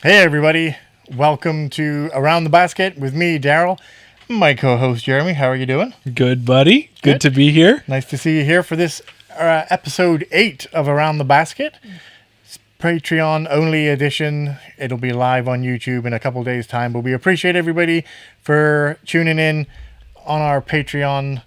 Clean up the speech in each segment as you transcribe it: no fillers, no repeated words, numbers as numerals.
Hey everybody, welcome to Around the Basket with me, Daryl, my co-host Jeremy. How are you doing? Good, buddy. Good to be here. Nice to see you here for this episode 8 of Around the Basket. It's Patreon only edition. It'll be live on YouTube in a couple days' time, but we appreciate everybody for tuning in on our Patreon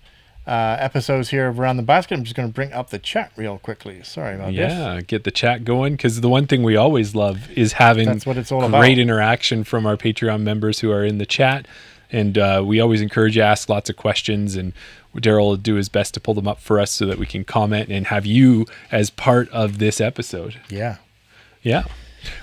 episodes here of Around the Basket. I'm just going to bring up the chat real quickly. Sorry about this. Yeah, get the chat going, because the one thing we always love is having That's what it's all great about. interaction from our Patreon members who are in the chat. And we always encourage you to ask lots of questions, and Daryl will do his best to pull them up for us so that we can comment and have you as part of this episode. Yeah. Yeah.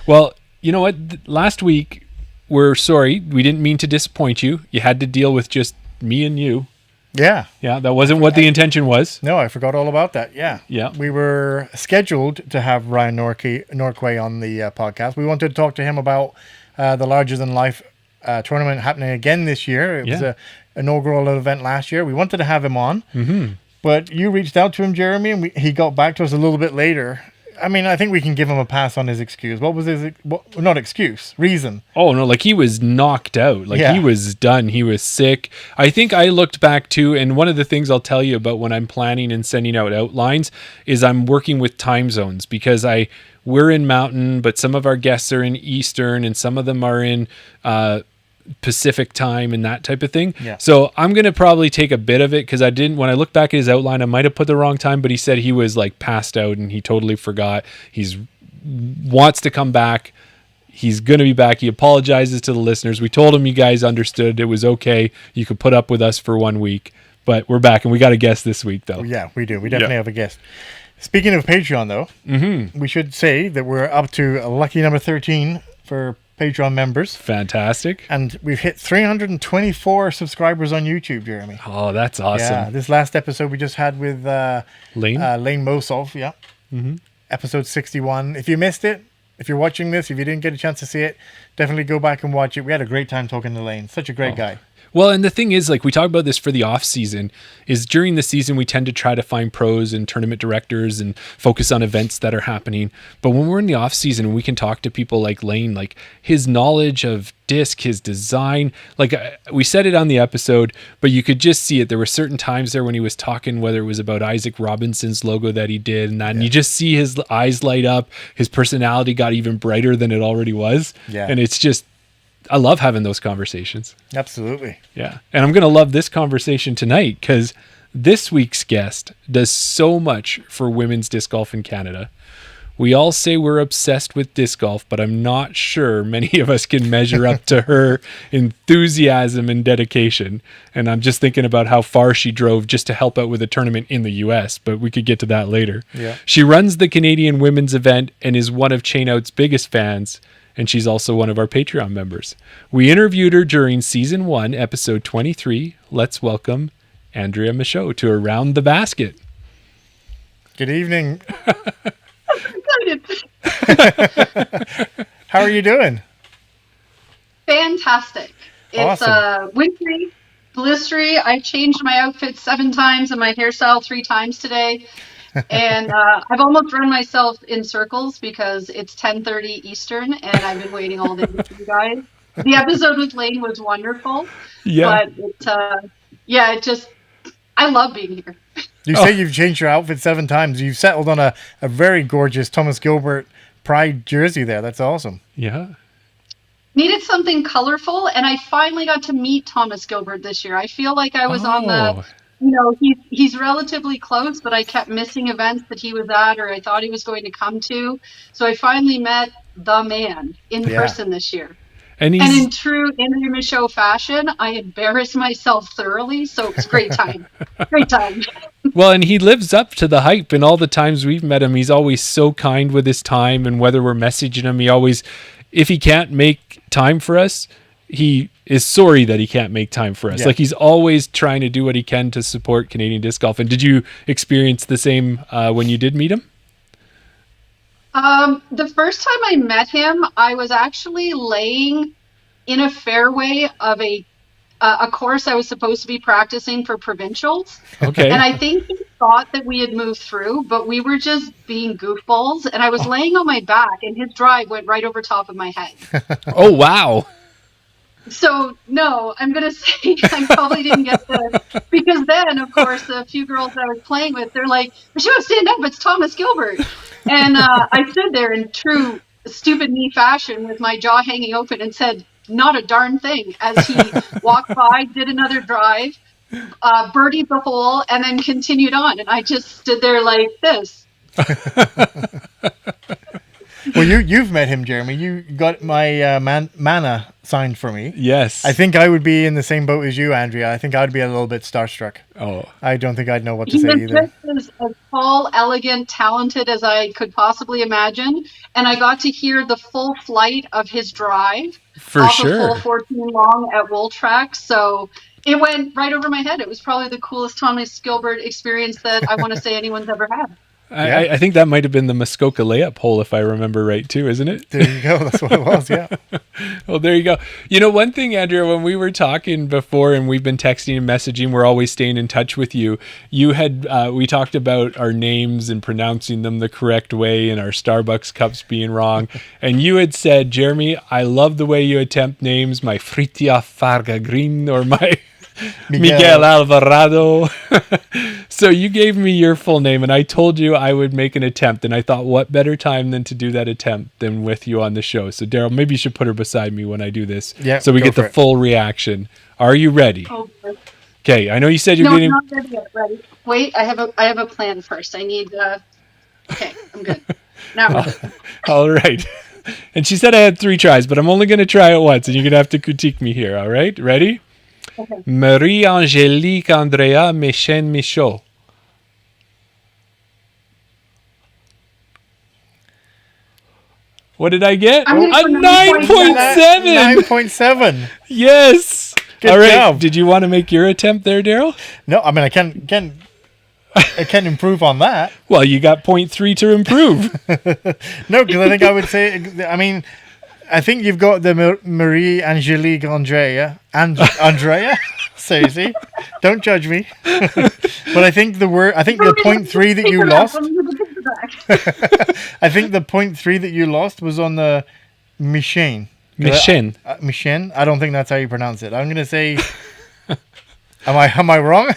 Well, you know what? Last week, we're sorry. We didn't mean to disappoint you. You had to deal with just me and you. Yeah. Yeah, that wasn't what the intention was. No, I forgot all about that. Yeah. Yeah. We were scheduled to have Ryan Norquay on the podcast. We wanted to talk to him about the Larger Than Life tournament happening again this year. It was an inaugural event last year. We wanted to have him on, but you reached out to him, Jeremy, and he got back to us a little bit later. I mean, I think we can give him a pass on his excuse. What was his, not excuse, reason? Oh, no, like he was knocked out. Like he was done. He was sick. I think I looked back too, and one of the things I'll tell you about when I'm planning and sending out outlines is I'm working with time zones, because we're in Mountain, but some of our guests are in Eastern, and some of them are in Pacific time and that type of thing. Yeah. So I'm going to probably take a bit of it, because when I look back at his outline, I might have put the wrong time, but he said he was like passed out and he totally forgot. He's wants to come back. He's going to be back. He apologizes to the listeners. We told him you guys understood. It was okay. You could put up with us for 1 week, but we're back, and we got a guest this week though. Yeah, we do. We definitely have a guest. Speaking of Patreon though, we should say that we're up to lucky number 13 for Patreon members. Fantastic. And we've hit 324 subscribers on YouTube, Jeremy. Oh, that's awesome. Yeah, this last episode we just had with Lane Mosov, yeah. Episode 61. If you missed it, if you're watching this, if you didn't get a chance to see it, definitely go back and watch it. We had a great time talking to Lane. Such a great guy. Well, and the thing is, like we talk about this for the off season, is during the season we tend to try to find pros and tournament directors and focus on events that are happening. But when we're in the off season, we can talk to people like Lane, like his knowledge of disc, his design. Like we said it on the episode, but you could just see it. There were certain times there when he was talking, whether it was about Isaac Robinson's logo that he did and that, and you just see his eyes light up. His personality got even brighter than it already was. Yeah. And it's just, I love having those conversations. Absolutely. Yeah. And I'm going to love this conversation tonight, because this week's guest does so much for women's disc golf in Canada. We all say we're obsessed with disc golf, but I'm not sure many of us can measure up to her enthusiasm and dedication. And I'm just thinking about how far she drove just to help out with a tournament in the US, but we could get to that later. Yeah. She runs the Canadian women's event and is one of Chain Out's biggest fans. And she's also one of our Patreon members. We interviewed her during Season 1, Episode 23. Let's welcome Andrea Michaud to Around the Basket. Good evening. I'm excited. How are you doing? Fantastic. It's Awesome. wintry, blistery. I changed my outfit 7 times and my hairstyle 3 times today. And I've almost run myself in circles because it's 10:30 Eastern and I've been waiting all day for you guys. The episode with Lane was wonderful. Yeah. But I love being here. You say you've changed your outfit 7 times. You've settled on a very gorgeous Thomas Gilbert Pride jersey there. That's awesome. Yeah. Needed something colorful, and I finally got to meet Thomas Gilbert this year. I feel like I was on the, he's relatively close, but I kept missing events that he was at or I thought he was going to come to. So I finally met the man in person this year. And in true Andrea Michaud fashion, I embarrassed myself thoroughly, so it was a great time. Great time. Well, and he lives up to the hype, and all the times we've met him, he's always so kind with his time, and whether we're messaging him, he always, if he can't make time for us, he is sorry that he can't make time for us. Yeah. Like he's always trying to do what he can to support Canadian disc golf. And did you experience the same when you did meet him? The first time I met him, I was actually laying in a fairway of a course I was supposed to be practicing for provincials. Okay. And I think he thought that we had moved through, but we were just being goofballs. And I was laying on my back, and his drive went right over top of my head. Oh, wow. So, no, I'm going to say I probably didn't get because then, of course, a few girls I was playing with, they're like, she won't stand up, it's Thomas Gilbert. And I stood there in true stupid me fashion with my jaw hanging open and said, not a darn thing, as he walked by, did another drive, birdied the hole, and then continued on. And I just stood there like this. Well, you've met him, Jeremy. You got my mana signed for me. Yes. I think I would be in the same boat as you, Andrea. I think I'd be a little bit starstruck. Oh. I don't think I'd know what to He say was either. just as tall, elegant, talented as I could possibly imagine. And I got to hear the full flight of his drive For off sure. of full 14 long at Wool Track. So it went right over my head. It was probably the coolest Thomas Gilbert experience that I want to say anyone's ever had. I think that might have been the Muskoka layup hole, if I remember right, too, isn't it? There you go. That's what it was, yeah. Well, there you go. You know, one thing, Andrea, when we were talking before and we've been texting and messaging, we're always staying in touch with you. You had, we talked about our names and pronouncing them the correct way and our Starbucks cups being wrong. And you had said, Jeremy, I love the way you attempt names, my Fritia Farga Green or my Miguel Alvarado. So you gave me your full name and I told you I would make an attempt, and I thought what better time than to do that attempt than with you on the show. So Daryl, maybe you should put her beside me when I do this, so we get the full reaction. Are you ready? Okay, I know you said you're no, getting... not ready yet. Ready. Wait, I have a plan first. I need okay, I'm good. Now I'm ready. All right. And she said I had 3 tries, but I'm only going to try it once and you're going to have to critique me here, all right? Ready? Okay. Marie-Angélique Andrea Michaud. What did I get? I'm A gonna go 9.7. 9.7. Yes. Good all right. job. Did you want to make your attempt there, Daryl? No, I mean, I can improve on that. Well, you got 0.3 to improve. No, because I think I would say, I mean, I think you've got the Marie-Angélique Andrea. Andrea? Seriously, don't judge me. But I think the 0.3 that you lost. I think the 0.3 that you lost was on the Michaud. Michaud. I don't think that's how you pronounce it. I'm going to say. Am I wrong?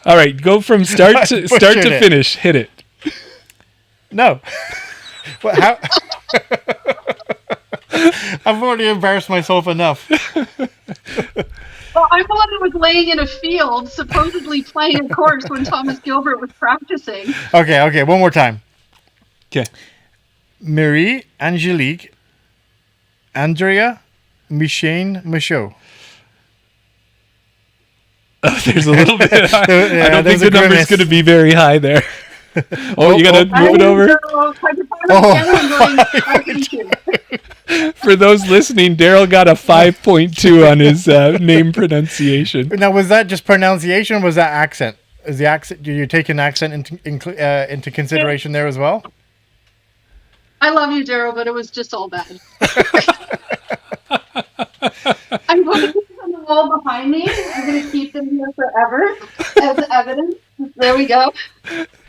All right, go from start to finish. Hit it. No. Well, how? I've already embarrassed myself enough. Well, I'm the one who was laying in a field, supposedly playing a course when Thomas Gilbert was practicing. Okay, one more time. Okay. Marie-Angélique Andrea Michaud. There's a little bit. I don't think the number's going to be very high there. You got to move it over? For those listening, Daryl got a 5.2 on his name pronunciation. Now, was that just pronunciation or was that accent? Is the accent? Do you take an accent into consideration there as well? I love you, Daryl, but it was just all bad. I'm going to put them on the wall behind me. I'm going to keep them here forever as evidence. There we go.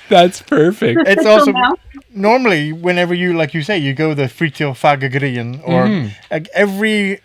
That's perfect. It's also normally whenever you, like you say, you go the Fritjo Fagagrian or like every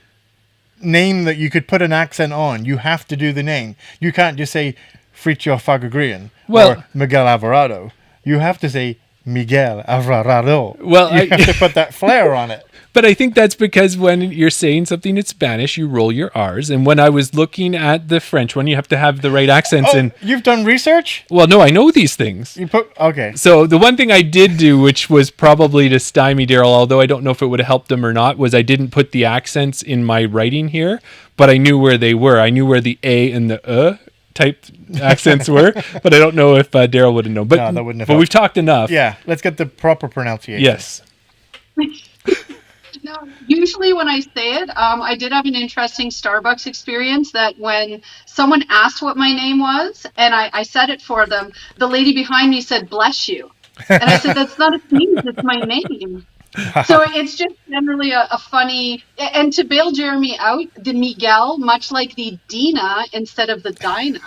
name that you could put an accent on, you have to do the name. You can't just say Fritjo Fagagrian or Miguel Alvarado. You have to say Miguel Alvarado. Well, you have to put that flair on it. But I think that's because when you're saying something in Spanish, you roll your R's. And when I was looking at the French one, you have to have the right accents. You've done research? Well, no, I know these things. Okay. So the one thing I did do, which was probably to stymie Daryl, although I don't know if it would have helped him or not, was I didn't put the accents in my writing here, but I knew where they were. I knew where the A and the type accents were, but I don't know if Daryl would have known. But, no, that wouldn't have but we've talked enough. Yeah, let's get the proper pronunciation. Yes. No, usually when I say it, I did have an interesting Starbucks experience that when someone asked what my name was and I said it for them, the lady behind me said, "Bless you." And I said, "That's not a sneeze, it's my name." So it's just generally a funny, and to bail Jeremy out, the Miguel, much like the Dina instead of the Dinah,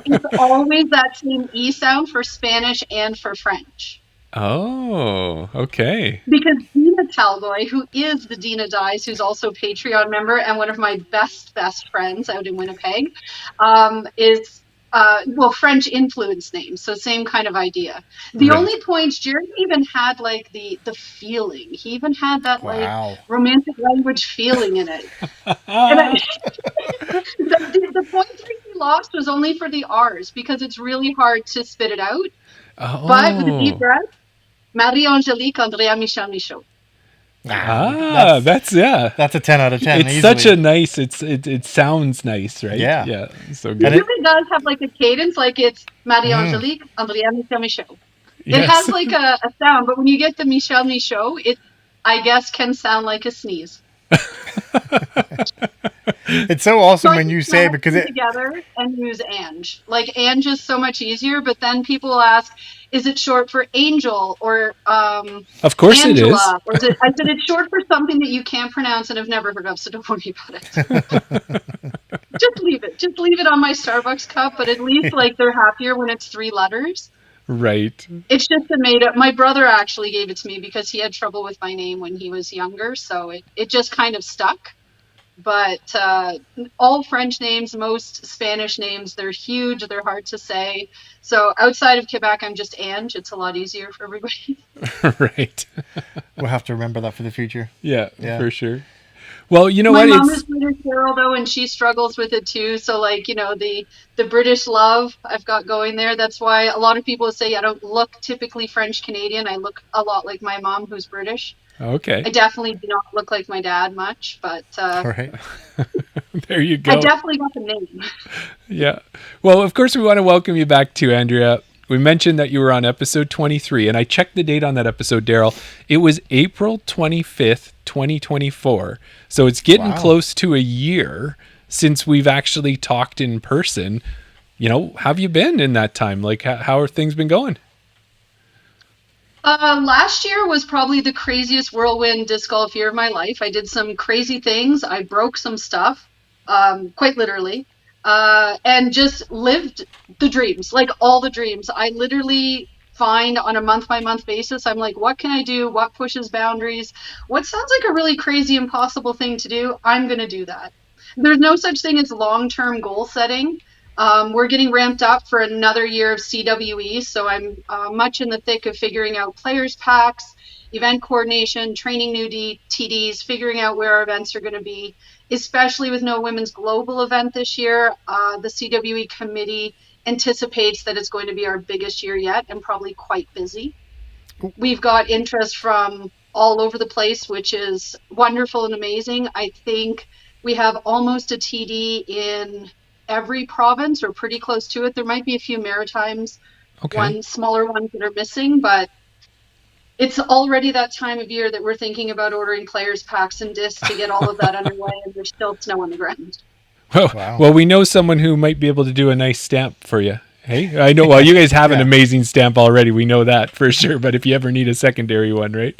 it's always that same E sound for Spanish and for French. Oh, okay. Because Dina Talboy, who is the Dina Dies, who's also a Patreon member and one of my best friends out in Winnipeg, is French influence name, so same kind of idea. The only point, Jeremy even had like the feeling. He even had that like romantic language feeling in it. And the points that he lost was only for the R's because it's really hard to spit it out. Oh. But with a deep breath, Marie-Angelique, Andrea, Michaud. That's a 10 out of 10. It's easily. Such a nice. It sounds nice, right? Yeah. So good. It really does have like a cadence, like it's Marie-Angelique, Andrea, Michaud. It has like a sound, but when you get the Michaud, it, I guess, can sound like a sneeze. It's so awesome when you say, because it together and use Ange. Like Ange is so much easier, but then people will ask, is it short for Angel or of course Angela? It is. Or I said it's short for something that you can't pronounce and have never heard of, so don't worry about it. Just leave it. Just leave it on my Starbucks cup, but at least like they're happier when it's 3 letters. Right. It's just a made up. My brother actually gave it to me because he had trouble with my name when he was younger, so it just kind of stuck. But all French names, most Spanish names, they're huge, they're hard to say. So outside of Quebec, I'm just Ange. It's a lot easier for everybody. Right. We'll have to remember that for the future. Yeah, for sure. Well, you know what? My mom is British girl, though, and she struggles with it too. So, like, you know, the British love I've got going there. That's why a lot of people say I don't look typically French Canadian. I look a lot like my mom, who's British. Okay. I definitely do not look like my dad much, but right. There you go. I definitely got the name. Yeah. Well, of course, we want to welcome you back to Andrea. We mentioned that you were on episode 23, and I checked the date on that episode, Daryl. It was April 25th, 2024. So it's getting close to a year since we've actually talked in person. You know, how have you been in that time? Like, how have things been going? Last year was probably the craziest whirlwind disc golf year of my life. I did some crazy things. I broke some stuff, quite literally, and just lived the dreams, like all the dreams. I literally find on a month-by-month basis, I'm like, what can I do? What pushes boundaries? What sounds like a really crazy, impossible thing to do? I'm going to do that. There's no such thing as long-term goal setting. We're getting ramped up for another year of CWE, so I'm much in the thick of figuring out players packs, event coordination, training new TDs, figuring out where our events are going to be, especially with no women's global event this year. The CWE committee anticipates that it's going to be our biggest year yet and probably quite busy. We've got interest from all over the place, which is wonderful and amazing. I think we have almost a TD in every province or pretty close to it. There might be a few Maritimes, smaller ones that are missing, but it's already that time of year that we're thinking about ordering players packs and discs to get all of that underway, and there's still snow on the ground. Well, we know someone who might be able to do a nice stamp for you. Hey, I know. Well, you guys have an amazing stamp already. We know that for sure. But if you ever need a secondary one, right?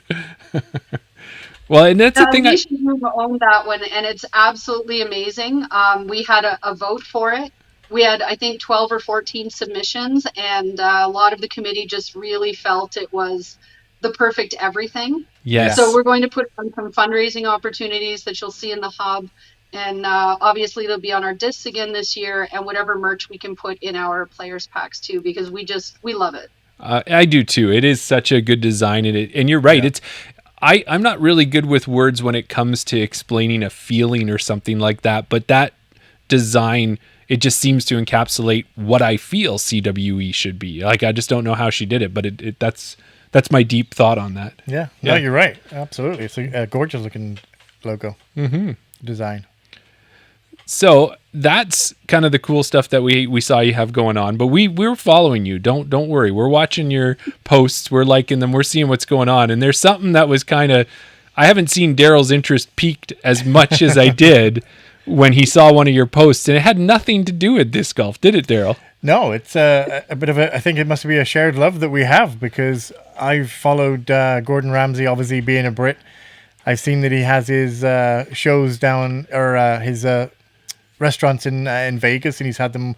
Well, and that's the thing. We should own that one, and it's absolutely amazing. We had a vote for it. We had, I think, 12 or 14 submissions, and a lot of the committee just really felt it was the perfect everything. Yes. So we're going to put on some fundraising opportunities that you'll see in the hub, and obviously they'll be on our discs again this year, and whatever merch we can put in our players packs too, because we love it. I do too. It is such a good design, and you're right. Yeah. I'm not really good with words when it comes to explaining a feeling or something like that, but that design, it just seems to encapsulate what I feel CWE should be. Like, I just don't know how she did it, but that's my deep thought on that. Yeah. No, you're right. Absolutely. It's a gorgeous looking logo design. So that's kind of the cool stuff that we saw you have going on, but we're following you. Don't worry. We're watching your posts. We're liking them. We're seeing what's going on. And there's something that was kind of, I haven't seen Daryl's interest peaked as much as I did when he saw one of your posts, and it had nothing to do with disc golf, did it, Daryl? No, it's a bit of I think it must be a shared love that we have, because I've followed Gordon Ramsay, obviously being a Brit. I've seen that he has his shows down, or his restaurants in Vegas, and he's had them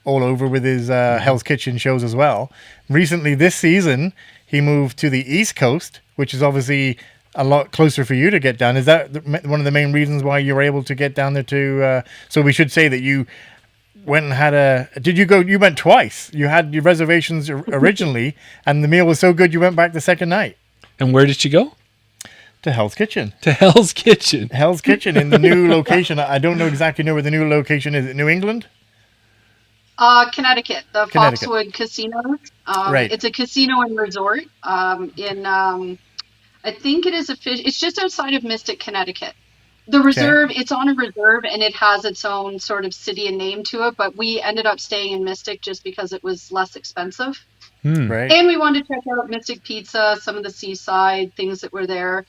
all over with his Hell's Kitchen shows as well. Recently, this season, he moved to the East Coast, which is obviously a lot closer for you to get down. Is that one of the main reasons why you were able to get down there to... so we should say that you went and had did you go? You went twice. You had your reservations originally, and the meal was so good you went back the second night. And where did you go? To Hell's Kitchen. To Hell's Kitchen. Hell's Kitchen in the new location. I don't exactly know where the new location is. New England? Connecticut, the Foxwood Casino. Right. It's a casino and resort in, I think it is it's just outside of Mystic, Connecticut. The reserve, It's on a reserve, and it has its own sort of city and name to it, but we ended up staying in Mystic just because it was less expensive. Right. And we wanted to check out Mystic Pizza, some of the seaside things that were there.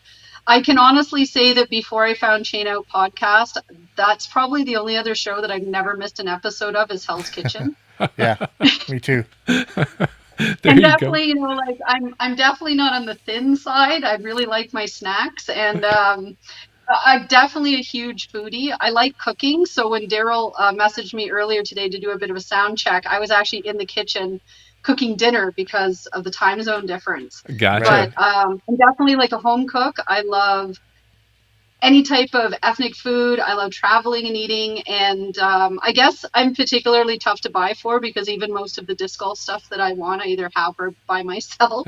I can honestly say that before I found Chain Out Podcast, that's probably the only other show that I've never missed an episode of is Hell's Kitchen. Yeah, me too. And definitely, like I'm definitely not on the thin side. I really like my snacks, and I'm definitely a huge foodie. I like cooking. So when Daryl messaged me earlier today to do a bit of a sound check, I was actually in the kitchen cooking dinner because of the time zone difference. Gotcha. But I'm definitely like a home cook. I love any type of ethnic food. I love traveling and eating. And I guess I'm particularly tough to buy for, because even most of the disc golf stuff that I want, I either have or buy myself.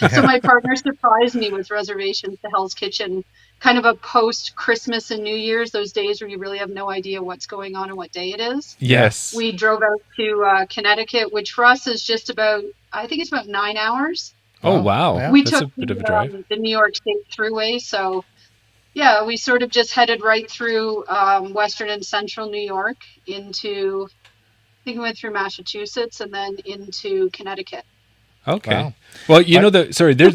So my partner surprised me with reservations to Hell's Kitchen, kind of a post Christmas and New Year's, those days where you really have no idea what's going on and what day it is. Yes. We drove out to Connecticut, which for us is just about, I think it's about 9 hours. Oh, wow. Yeah. We That's took a bit of a drive. the New York State Thruway. So, yeah, we sort of just headed right through Western and Central New York into, I think we went through Massachusetts and then into Connecticut. Okay. Wow. Well,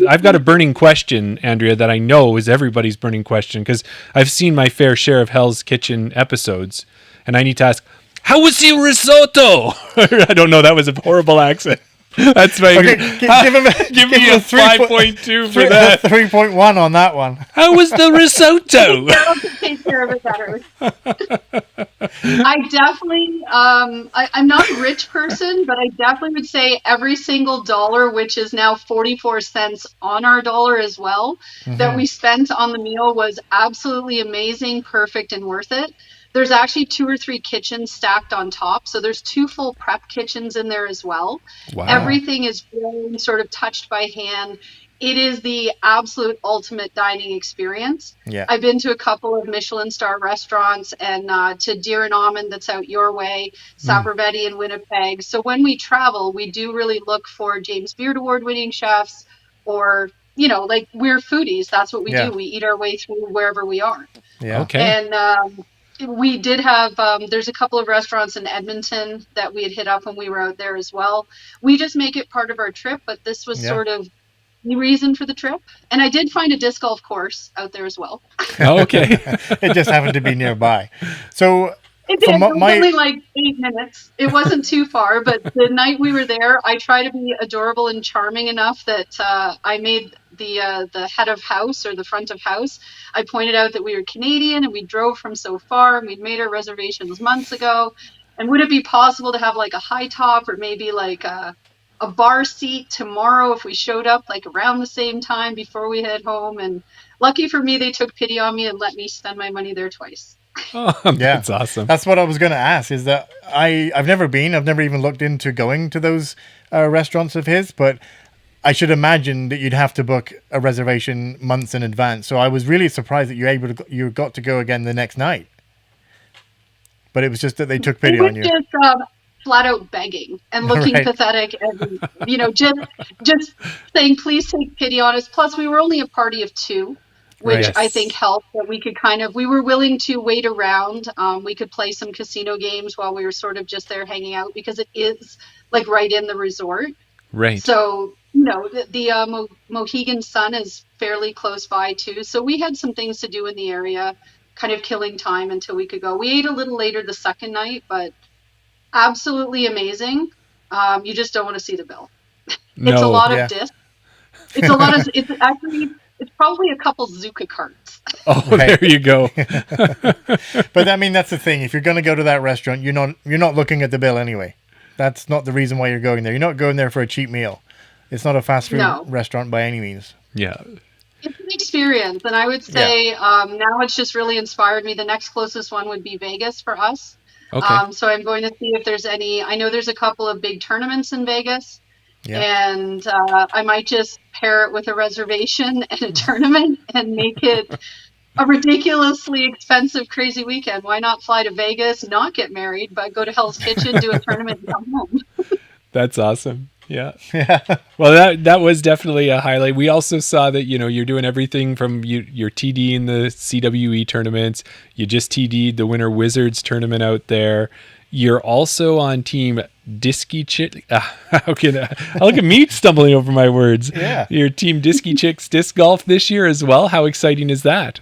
I've got a burning question, Andrea, that I know is everybody's burning question, because I've seen my fair share of Hell's Kitchen episodes, and I need to ask, how was your risotto? I don't know. That was a horrible accent. That's my. Okay, give me a 5.2 for that. 3.1 on that one. How was the risotto? Daryl can take care of it better. I definitely, I'm not a rich person, but I definitely would say every single dollar, which is now 44 cents on our dollar as well, that we spent on the meal was absolutely amazing, perfect, and worth it. There's actually 2 or 3 kitchens stacked on top. So there's 2 full prep kitchens in there as well. Wow. Everything is grown, sort of touched by hand. It is the absolute ultimate dining experience. Yeah. I've been to a couple of Michelin star restaurants, and to Deer and Almond, that's out your way, Saprovetti in Winnipeg. So when we travel, we do really look for James Beard Award winning chefs, or, like, we're foodies. That's what we do. We eat our way through wherever we are. Yeah. Okay. And we did have, there's a couple of restaurants in Edmonton that we had hit up when we were out there as well. We just make it part of our trip, but this was sort of the reason for the trip. And I did find a disc golf course out there as well. Okay. It just happened to be nearby. So It did. It was only like 8 minutes. It wasn't too far, but the night we were there, I try to be adorable and charming enough that I made the head of house, or the front of house, I pointed out that we were Canadian and we drove from so far and we'd made our reservations months ago. And would it be possible to have like a high top, or maybe like a bar seat tomorrow if we showed up like around the same time before we head home? And lucky for me, they took pity on me and let me spend my money there twice. Oh, that's awesome. That's what I was going to ask, is that I've never been. I've never even looked into going to those restaurants of his, but I should imagine that you'd have to book a reservation months in advance. So I was really surprised that you got to go again the next night. But it was just that they took pity on you. Just flat out begging and looking pathetic, and just saying, please take pity on us. Plus, we were only a party of 2. Which I think helped, that we could we were willing to wait around. We could play some casino games while we were sort of just there hanging out, because it is like right in the resort. Right. So, the Mohegan Sun is fairly close by too. So we had some things to do in the area. kind of killing time until we could go. We ate a little later the second night, but absolutely amazing. You just don't want to see the bill. No. It's a lot of discs. It's a lot of, it's probably a couple Zuka carts. Oh, right. There you go. But I mean, that's the thing. If you're going to go to that restaurant, you're not looking at the bill anyway. That's not the reason why you're going there. You're not going there for a cheap meal. It's not a fast food restaurant by any means. Yeah. It's an experience. And I would say now it's just really inspired me. The next closest one would be Vegas for us. Okay. So I'm going to see if there's any. I know there's a couple of big tournaments in Vegas. Yeah. And I might just pair it with a reservation and a tournament and make it a ridiculously expensive, crazy weekend. Why not fly to Vegas, not get married, but go to Hell's Kitchen, do a tournament, and come home? That's awesome. Yeah. Well, that was definitely a highlight. We also saw that, you're doing everything from your TD in the CWE tournaments. You just TD'd the Winter Wizards tournament out there. You're also on team Disky Chick. Look at me stumbling over my words. Yeah. Your team Disky Chicks disc golf this year as well. How exciting is that?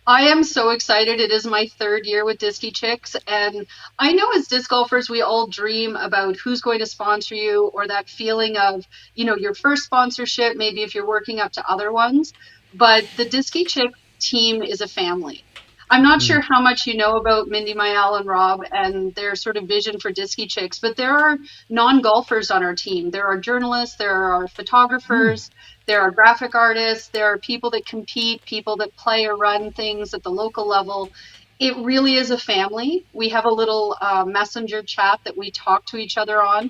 I am so excited. It is my third year with Disky Chicks. And I know as disc golfers, we all dream about who's going to sponsor you, or that feeling of, your first sponsorship, maybe if you're working up to other ones. But the Disky Chicks team is a family. I'm not sure how much you know about Mindy, Mayal, and Rob and their sort of vision for Disky Chicks, but there are non-golfers on our team. There are journalists, there are photographers, there are graphic artists, there are people that compete, people that play or run things at the local level. It really is a family. We have a little messenger chat that we talk to each other on.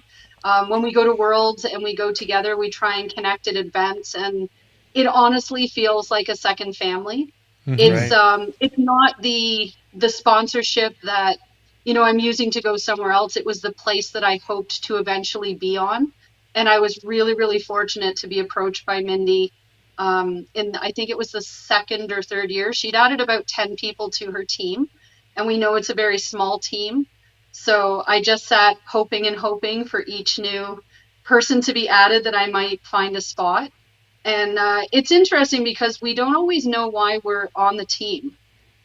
When we go to Worlds and we go together, we try and connect at events, and it honestly feels like a second family. It's not the sponsorship that I'm using to go somewhere else. It was the place that I hoped to eventually be on, and I was really, really fortunate to be approached by Mindy. I think it was the second or third year. She'd added about 10 people to her team, and we know it's a very small team. So I just sat hoping and hoping for each new person to be added that I might find a spot. And it's interesting because we don't always know why we're on the team.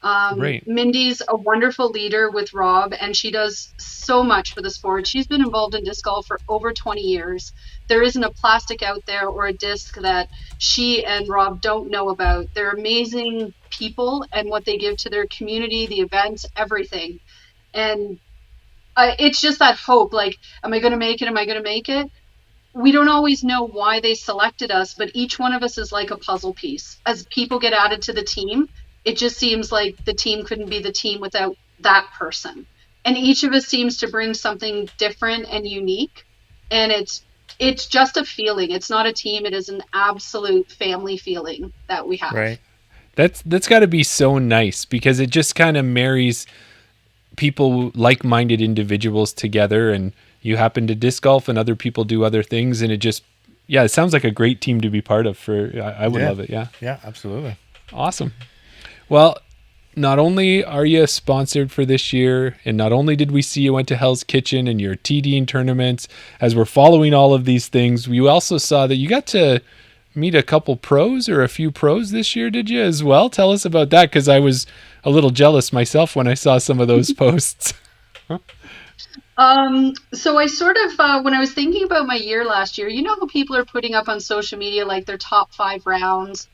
Right. Mindy's a wonderful leader with Rob, and she does so much for the sport. She's been involved in disc golf for over 20 years. There isn't a plastic out there or a disc that she and Rob don't know about. They're amazing people, and what they give to their community, the events, everything. And it's just that hope, like, am I going to make it? Am I going to make it? We don't always know why they selected us, but each one of us is like a puzzle piece. As people get added to the team, it just seems like the team couldn't be the team without that person. And each of us seems to bring something different and unique. And it's just a feeling. It's not a team. It is an absolute family feeling that we have. Right. That's got to be so nice, because it just kind of marries people, like-minded individuals together, and you happen to disc golf and other people do other things, and it just, it sounds like a great team to be part of. I would love it. Yeah. Yeah, absolutely. Awesome. Well, not only are you sponsored for this year, and not only did we see you went to Hell's Kitchen and your TDing tournaments, as we're following all of these things, we also saw that you got to meet a couple pros, or a few pros this year, did you as well? Tell us about that, because I was a little jealous myself when I saw some of those posts. So I sort of, when I was thinking about my year last year, how people are putting up on social media, like their top 5 rounds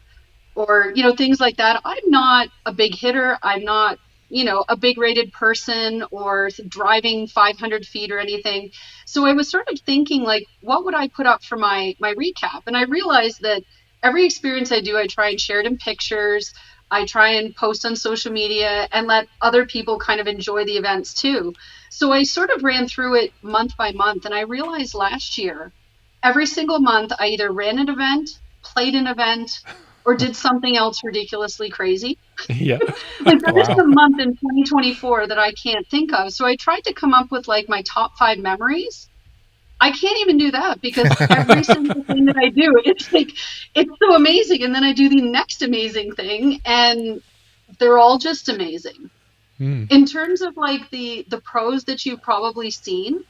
or, things like that. I'm not a big hitter. I'm not, a big rated person or driving 500 feet or anything. So I was sort of thinking, like, what would I put up for my recap? And I realized that every experience I do, I try and share it in pictures. I try and post on social media and let other people kind of enjoy the events too. So I sort of ran through it month by month, and I realized last year, every single month, I either ran an event, played an event, or did something else ridiculously crazy. Yeah. Like there's a month in 2024 that I can't think of. So I tried to come up with like my top 5 memories. I can't even do that, because every single thing that I do, it's like, it's so amazing. And then I do the next amazing thing, and they're all just amazing. In terms of like the pros that you've probably seen,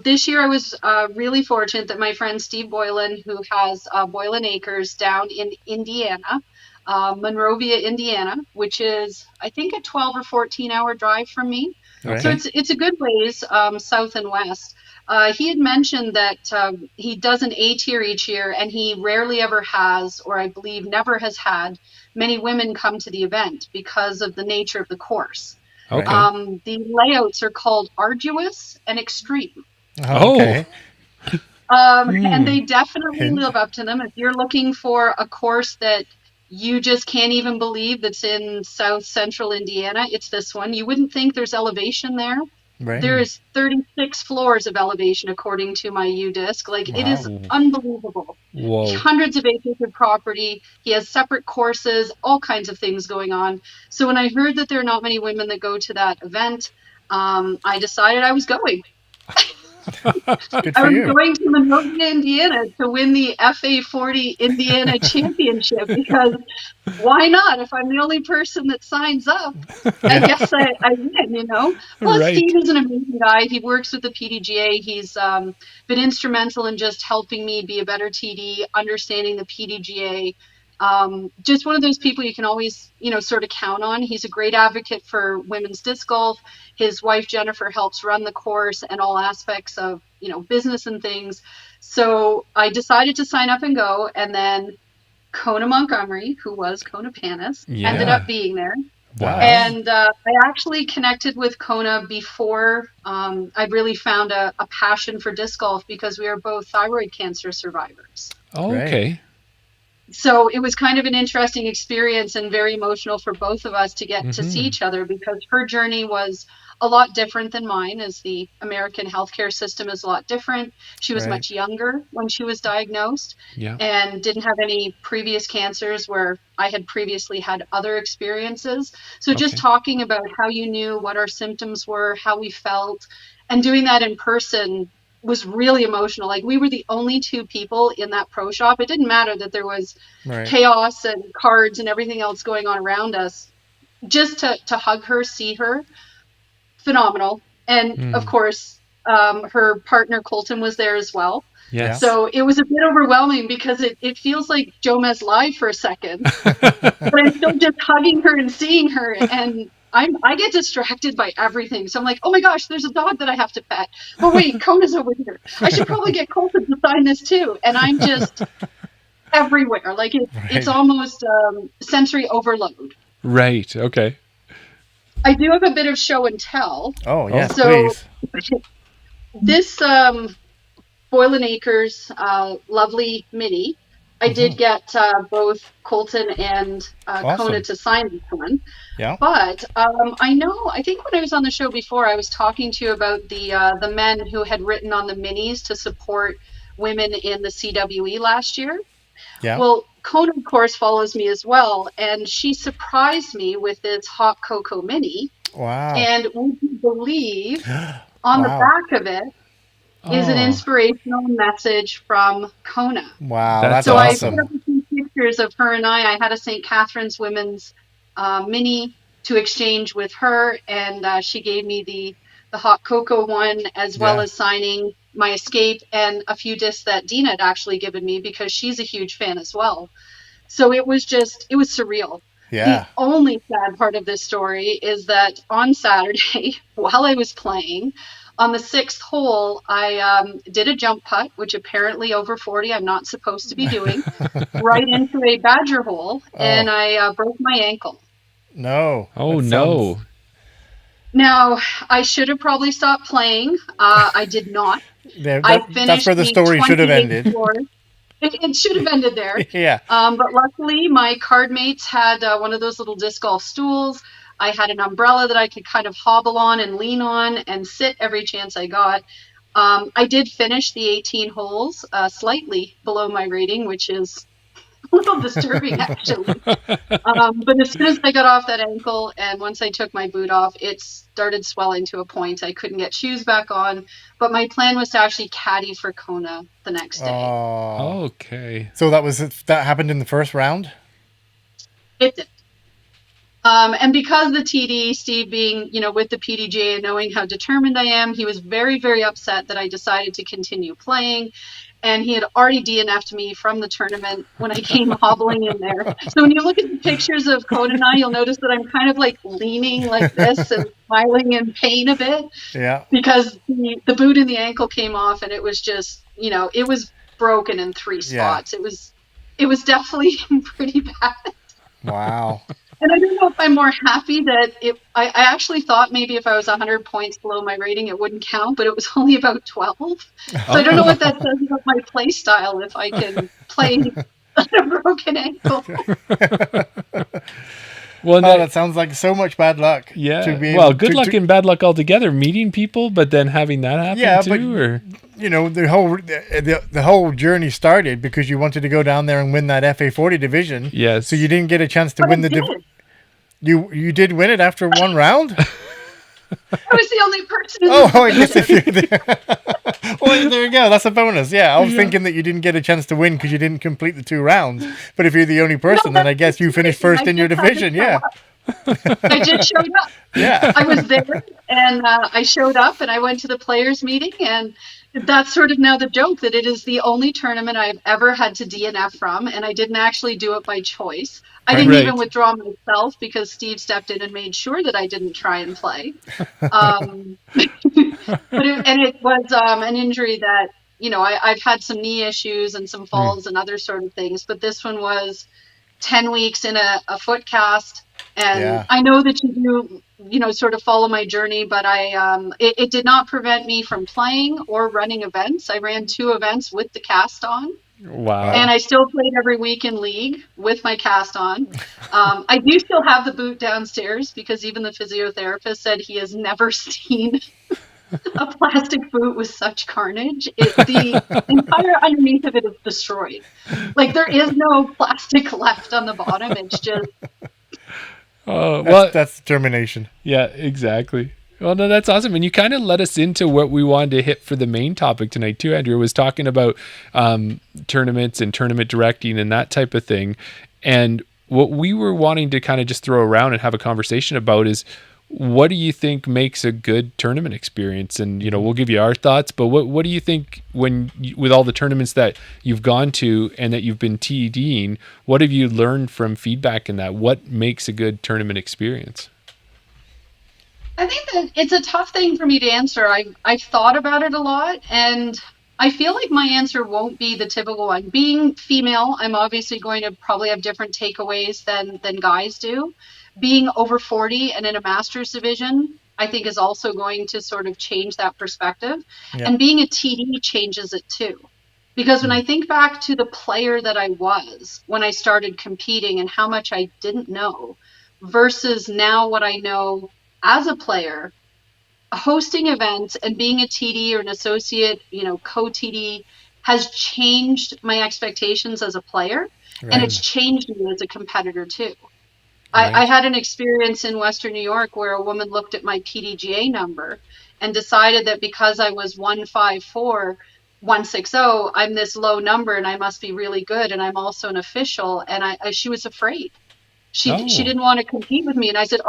this year I was really fortunate that my friend Steve Boylan, who has Boylan Acres down in Indiana, Monrovia, Indiana, which is, I think, a 12 or 14-hour drive from me. Right. So it's a good ways south and west. He had mentioned that he does an A tier each year, and he rarely ever has, or I believe never has had, many women come to the event because of the nature of the course. Okay. The layouts are called arduous and extreme. Okay. And they definitely Hint. live up to them. If you're looking for a course that you just can't even believe that's in South Central Indiana, it's this one. You wouldn't think there's elevation there. Right. There is 36 floors of elevation according to my UDisc. Like, it is unbelievable. Whoa. Hundreds of acres of property. He has separate courses, all kinds of things going on. So when I heard that there are not many women that go to that event, I decided I was going. Good I for was you. going to Monrovia, Indiana to win the FA40 Indiana Championship, because why not? If I'm the only person that signs up, I guess I win, you know? Plus, Right. Steve is an amazing guy. He works with the PDGA. He's been instrumental in just helping me be a better TD, understanding the PDGA. Just one of those people you can always, you know, sort of count on. He's a great advocate for women's disc golf. His wife, Jennifer, helps run the course and all aspects of, you know, business and things. So I decided to sign up and go. And then Kona Montgomery, who was Kona Panis, ended up being there. Wow. And I actually connected with Kona before I really found a passion for disc golf, because we are both thyroid cancer survivors. Oh, okay. So it was kind of an interesting experience and very emotional for both of us to get to see each other, because her journey was a lot different than mine, as the American healthcare system is a lot different. She was much younger when she was diagnosed and didn't have any previous cancers, where I had previously had other experiences. So just talking about how you knew what our symptoms were, how we felt, and doing that in person was really emotional. Like, we were the only two people in that pro shop. It didn't matter that there was chaos and cards and everything else going on around us. Just to hug her, see her, phenomenal. And of course, her partner Colton was there as well. Yes. So it was a bit overwhelming, because it feels like Jomez Live for a second, but I'm still just hugging her and seeing her, and I get distracted by everything. So I'm like, oh my gosh, there's a dog that I have to pet. Oh wait, Kona's over here. I should probably get Colton to sign this too. And I'm just everywhere. Like, it's almost sensory overload. Right. Okay. I do have a bit of show and tell. Oh yes, so, please. This Boylan Acres lovely mini, I did get both Colton and Kona to sign this one. Yeah. But I think when I was on the show before, I was talking to you about the men who had written on the minis to support women in the CWE last year. Yeah. Well, Kona, of course, follows me as well, and she surprised me with this hot cocoa mini. Wow. And would you believe, on the back of it is an inspirational message from Kona. Wow, that's so awesome. I put up a few pictures of her and I had a St. Catherine's Women's mini to exchange with her, and she gave me the hot cocoa one, as well as signing my Escape and a few discs that Dina had actually given me, because she's a huge fan as well. So it was surreal. Yeah. The only sad part of this story is that on Saturday, while I was playing, on the 6th hole, I did a jump putt, which apparently over 40 I'm not supposed to be doing, right into a badger hole, and I broke my ankle. No. Oh, no. Now, I should have probably stopped playing. I did not. I finished that's where the story should have ended. It should have ended there. Yeah. But luckily, my card mates had one of those little disc golf stools. I had an umbrella that I could kind of hobble on and lean on and sit every chance I got. I did finish the 18 holes slightly below my rating, which is a little disturbing, actually. But as soon as I got off that ankle, and once I took my boot off, it started swelling to a point I couldn't get shoes back on. But my plan was to actually caddy for Kona the next day. Oh. Okay. So that happened in the first round? It did. And because the TD, Steve being, with the PDGA and knowing how determined I am, he was very, very upset that I decided to continue playing. And he had already DNF'd me from the tournament when I came hobbling in there. So when you look at the pictures of Code and I, you'll notice that I'm kind of like leaning like this and smiling in pain a bit. Yeah. Because the boot and the ankle came off, and it was just, it was broken in 3 spots. Yeah. It was definitely pretty bad. Wow. And I don't know if I'm more happy that I actually thought maybe if I was 100 points below my rating, it wouldn't count, but it was only about 12. So I don't know what that says about my play style if I can play on a broken ankle. Well, that sounds like so much bad luck. Yeah. Well, good luck and bad luck altogether, meeting people, but then having that happen too. But, the whole journey started because you wanted to go down there and win that FA40 division. Yes. So you didn't get a chance to win the division. You did win it after one round? I was the only person. I guess if you're there. Well, there you go. That's a bonus. Yeah, I was thinking that you didn't get a chance to win because you didn't complete the 2 rounds. But if you're the only person, then I guess you finished first in your division. Yeah. I just showed up. Yeah. I was there, and I showed up, and I went to the players' meeting, and that's sort of now the joke that it is the only tournament I've ever had to DNF from, and I didn't actually do it by choice. I didn't even withdraw myself because Steve stepped in and made sure that I didn't try and play. It was an injury that, I've had some knee issues and some falls and other sort of things, but this one was 10 weeks in a foot cast. And I know that you do, sort of follow my journey, but it did not prevent me from playing or running events. I ran 2 events with the cast on. Wow. And I still played every week in league with my cast on. I do still have the boot downstairs because even the physiotherapist said he has never seen a plastic boot with such carnage. The entire underneath of it is destroyed. Like there is no plastic left on the bottom. It's just... that's determination. Yeah, exactly. Well, no, that's awesome. And you kind of led us into what we wanted to hit for the main topic tonight too. Andrea was talking about tournaments and tournament directing and that type of thing. And what we were wanting to kind of just throw around and have a conversation about is, what do you think makes a good tournament experience? And, we'll give you our thoughts, but what do you think with all the tournaments that you've gone to and that you've been TDing, what have you learned from feedback in that? What makes a good tournament experience? I think that it's a tough thing for me to answer. I've thought about it a lot, and I feel like my answer won't be the typical one. Being female, I'm obviously going to probably have different takeaways than guys do. Being over 40 and in a master's division, I think is also going to sort of change that perspective. Yeah. And being a TD changes it too. Because when I think back to the player that I was when I started competing and how much I didn't know versus now what I know as a player, hosting events and being a TD or an associate, co-TD has changed my expectations as a player. Right. And it's changed me as a competitor too. Right. I had an experience in Western New York where a woman looked at my PDGA number and decided that because I was 154, 160, I'm this low number and I must be really good. And I'm also an official. And she was afraid. She didn't want to compete with me. And I said,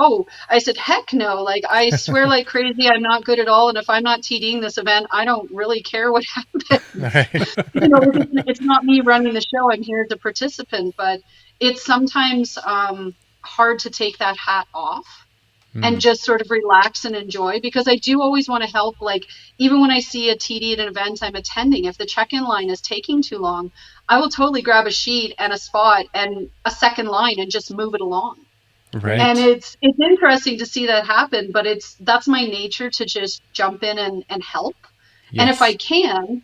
heck no. Like, I swear like crazy, I'm not good at all. And if I'm not TDing this event, I don't really care what happens. Right. It's not me running the show. I'm here as a participant. But it's sometimes hard to take that hat off and just sort of relax and enjoy, because I do always want to help. Like, even when I see a TD at an event I'm attending, if the check-in line is taking too long, I will totally grab a sheet and a spot and a second line and just move it along. Right. And it's interesting to see that happen, but that's my nature to just jump in and help. Yes. And if I can,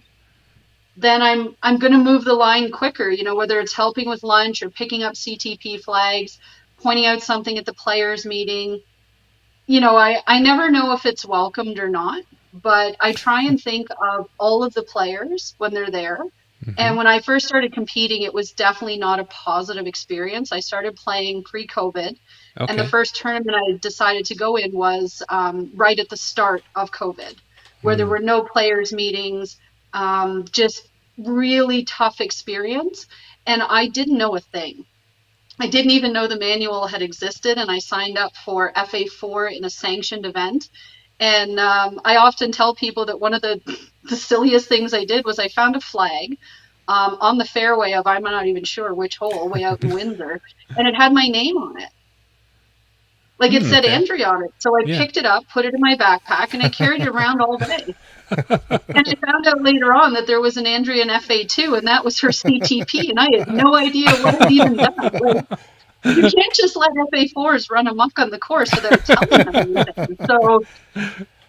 then I'm going to move the line quicker, whether it's helping with lunch or picking up CTP flags, pointing out something at the players meeting. I never know if it's welcomed or not, but I try and think of all of the players when they're there. Mm-hmm. And when I first started competing, it was definitely not a positive experience. I started playing pre-COVID. Okay. And the first tournament I decided to go in was right at the start of COVID, where there were no players meetings, just really tough experience. And I didn't know a thing. I didn't even know the manual had existed, and I signed up for FA4 in a sanctioned event. And I often tell people that one of the silliest things I did was I found a flag on the fairway of, I'm not even sure which hole, way out in Windsor, and it had my name on it. Like it said Andrea on it. So I picked it up, put it in my backpack, and I carried it around all day. And I found out later on that there was an Andrea in FA2, and that was her CTP, and I had no idea what I'd even done. Like, you can't just let FA4s run amok on the course without telling them anything. So,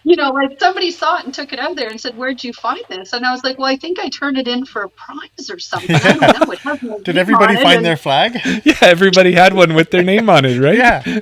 like somebody saw it and took it out there and said, "Where'd you find this?" And I was like, "Well, I think I turned it in for a prize or something. I don't know. It has no Did everybody find their flag? Yeah, everybody had one with their name on it, right? Yeah.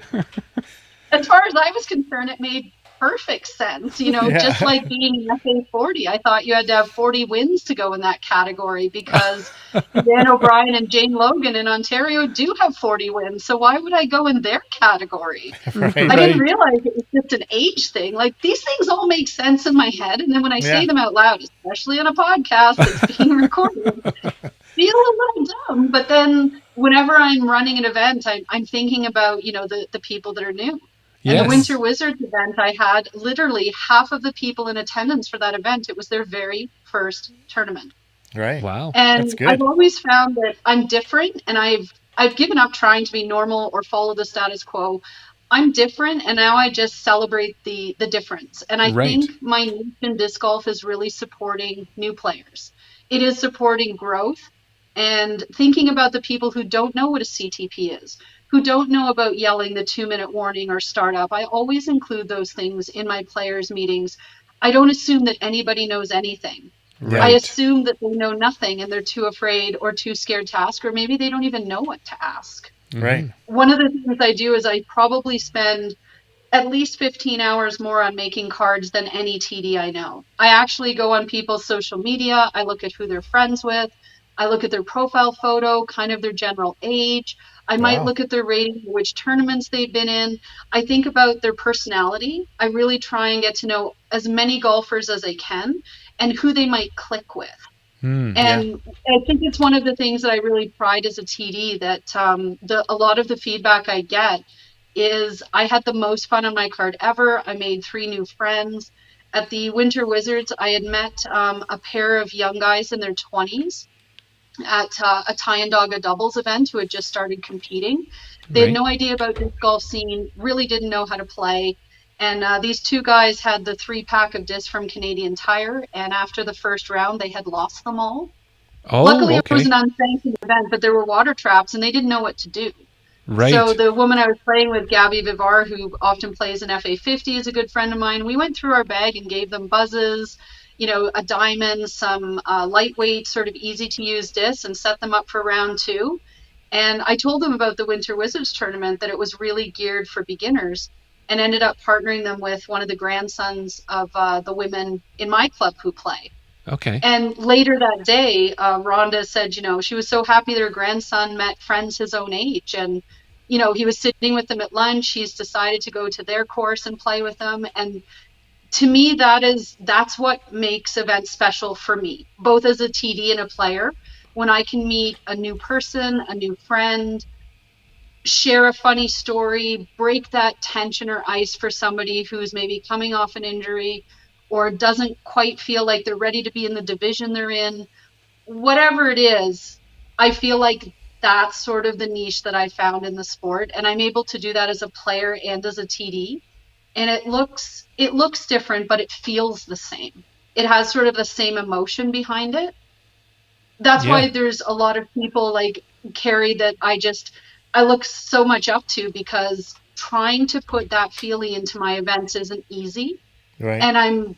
As far as I was concerned, it made perfect sense. Just like being an FA40, I thought you had to have 40 wins to go in that category because Dan O'Brien and Jane Logan in Ontario do have 40 wins. So why would I go in their category? Right. I didn't realize it was just an age thing. Like these things all make sense in my head. And then when I say them out loud, especially on a podcast that's being recorded, feel a little dumb. But then whenever I'm running an event, I'm thinking about, the people that are new. And the Winter Wizards event, I had literally half of the people in attendance for that event. It was their very first tournament. Right. Wow. And That's good. I've always found that I'm different, and I've given up trying to be normal or follow the status quo. I'm different, and now I just celebrate the difference. And I think my niche in disc golf is really supporting new players. It is supporting growth and thinking about the people who don't know what a CTP is, who don't know about yelling the 2-minute warning or startup. I always include those things in my players' meetings. I don't assume that anybody knows anything. Right. I assume that they know nothing and they're too afraid or too scared to ask, or maybe they don't even know what to ask. Right. One of the things I do is I probably spend at least 15 hours more on making cards than any TD I know. I actually go on people's social media. I look at who they're friends with. I look at their profile photo, kind of their general age. I might look at their rating, which tournaments they've been in. I think about their personality. I really try and get to know as many golfers as I can and who they might click with. And I think it's one of the things that I really pride as a TD, that a lot of the feedback I get is I had the most fun on my card ever. I made 3 new friends. At the Winter Wizards, I had met a pair of young guys in their 20s at a tie and dog a doubles event who had just started competing. They had no idea about disc golf scene, really didn't know how to play. And these 2 guys had the 3-pack of discs from Canadian Tire, and after the first round, they had lost them all. Luckily, it was an unsanctioned event, but there were water traps, and they didn't know what to do. Right. So the woman I was playing with, Gabby Vivar, who often plays in FA50, is a good friend of mine. We went through our bag and gave them buzzes, a diamond, some lightweight, sort of easy-to-use discs, and set them up for round 2. And I told them about the Winter Wizards tournament, that it was really geared for beginners, and ended up partnering them with one of the grandsons of the women in my club who play. Okay. And later that day, Rhonda said, she was so happy that her grandson met friends his own age. And, he was sitting with them at lunch. He's decided to go to their course and play with them. And to me, that's what makes events special for me, both as a TD and a player. When I can meet a new person, a new friend, share a funny story, break that tension or ice for somebody who's maybe coming off an injury or doesn't quite feel like they're ready to be in the division they're in, whatever it is, I feel like that's sort of the niche that I found in the sport. And I'm able to do that as a player and as a TD. And it looks different, but it feels the same. It has sort of the same emotion behind it. That's why there's a lot of people like Carrie that I look so much up to, because trying to put that feeling into my events isn't easy. Right. And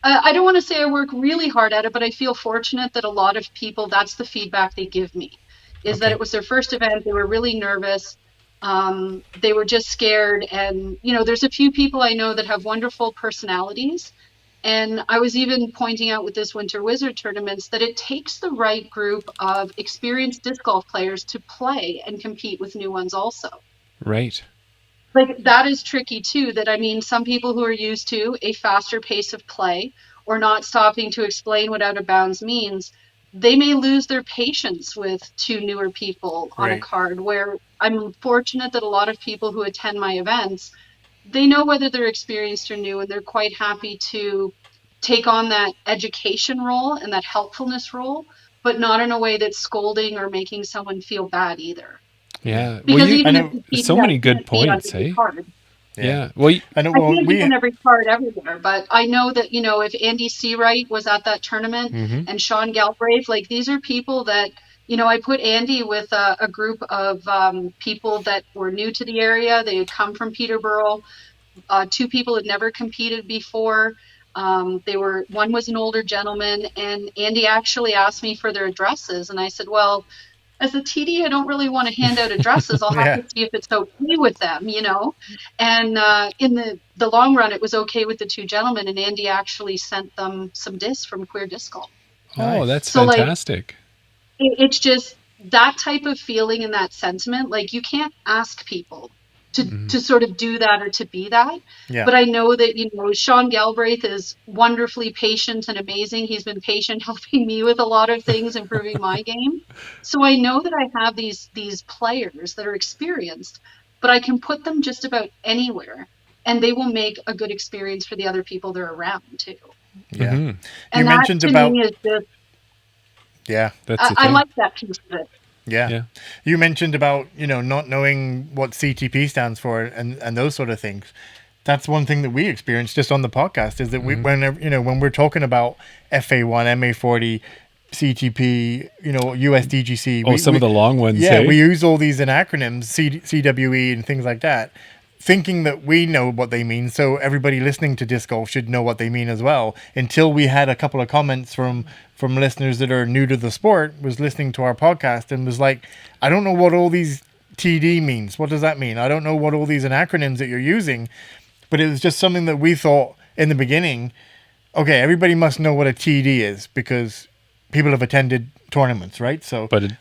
I don't want to say I work really hard at it, but I feel fortunate that a lot of people, that's the feedback they give me, is that it was their first event. They were really nervous. They were just scared. And, there's a few people I know that have wonderful personalities. And I was even pointing out with this Winter Wizard tournaments that it takes the right group of experienced disc golf players to play and compete with new ones also. Right. Like that is tricky too, some people who are used to a faster pace of play or not stopping to explain what out of bounds means, they may lose their patience with 2 newer people on a Right. card, where I'm fortunate that a lot of people who attend my events, they know whether they're experienced or new, and they're quite happy to take on that education role and that helpfulness role, but not in a way that's scolding or making someone feel bad either. Yeah. Well, Because you even if know the so TD, many I good can't see it on points, every eh? card. Yeah. Well, I know. I Well, can't be we on every card everywhere, but I know that, if Andy Seawright was at that tournament mhm. and Sean Galbraith, like, these are people that, I put Andy with a group of people that were new to the area. They had come from Peterborough. 2 people had never competed before. One was an older gentleman, and Andy actually asked me for their addresses. And I said, well, as a TD, I don't really want to hand out addresses. I'll have yeah. to see if it's okay with them, And in the long run, it was okay with the 2 gentlemen, and Andy actually sent them some discs from Queer Disc Golf. Oh, Nice. that's So, like, fantastic. it's just that type of feeling and that sentiment. Like, you can't ask people to sort of do that or to be that. Yeah. But I know that, Sean Galbraith is wonderfully patient and amazing. He's been patient helping me with a lot of things, improving my game. So I know that I have these players that are experienced, but I can put them just about anywhere, and they will make a good experience for the other people they're around too. Yeah. Mhm. You And that mentioned to about me is just, yeah. That's the I thing. like that piece of it. Yeah. Yeah. You mentioned about, not knowing what CTP stands for and those sort of things. That's one thing that we experienced just on the podcast is that we, whenever, when we're talking about FA1, MA40, CTP, USDGC. Oh, some of the long ones. Yeah, eh? we use all these in acronyms, CWE and things like that, thinking that we know what they mean. So everybody listening to disc golf should know what they mean as well. Until we had a couple of comments from listeners that are new to the sport, was listening to our podcast and was like, I don't know what all these TD means. What does that mean? I don't know what all these acronyms that you're using. But it was just something that we thought in the beginning, okay, everybody must know what a TD is because people have attended tournaments, right? So, But it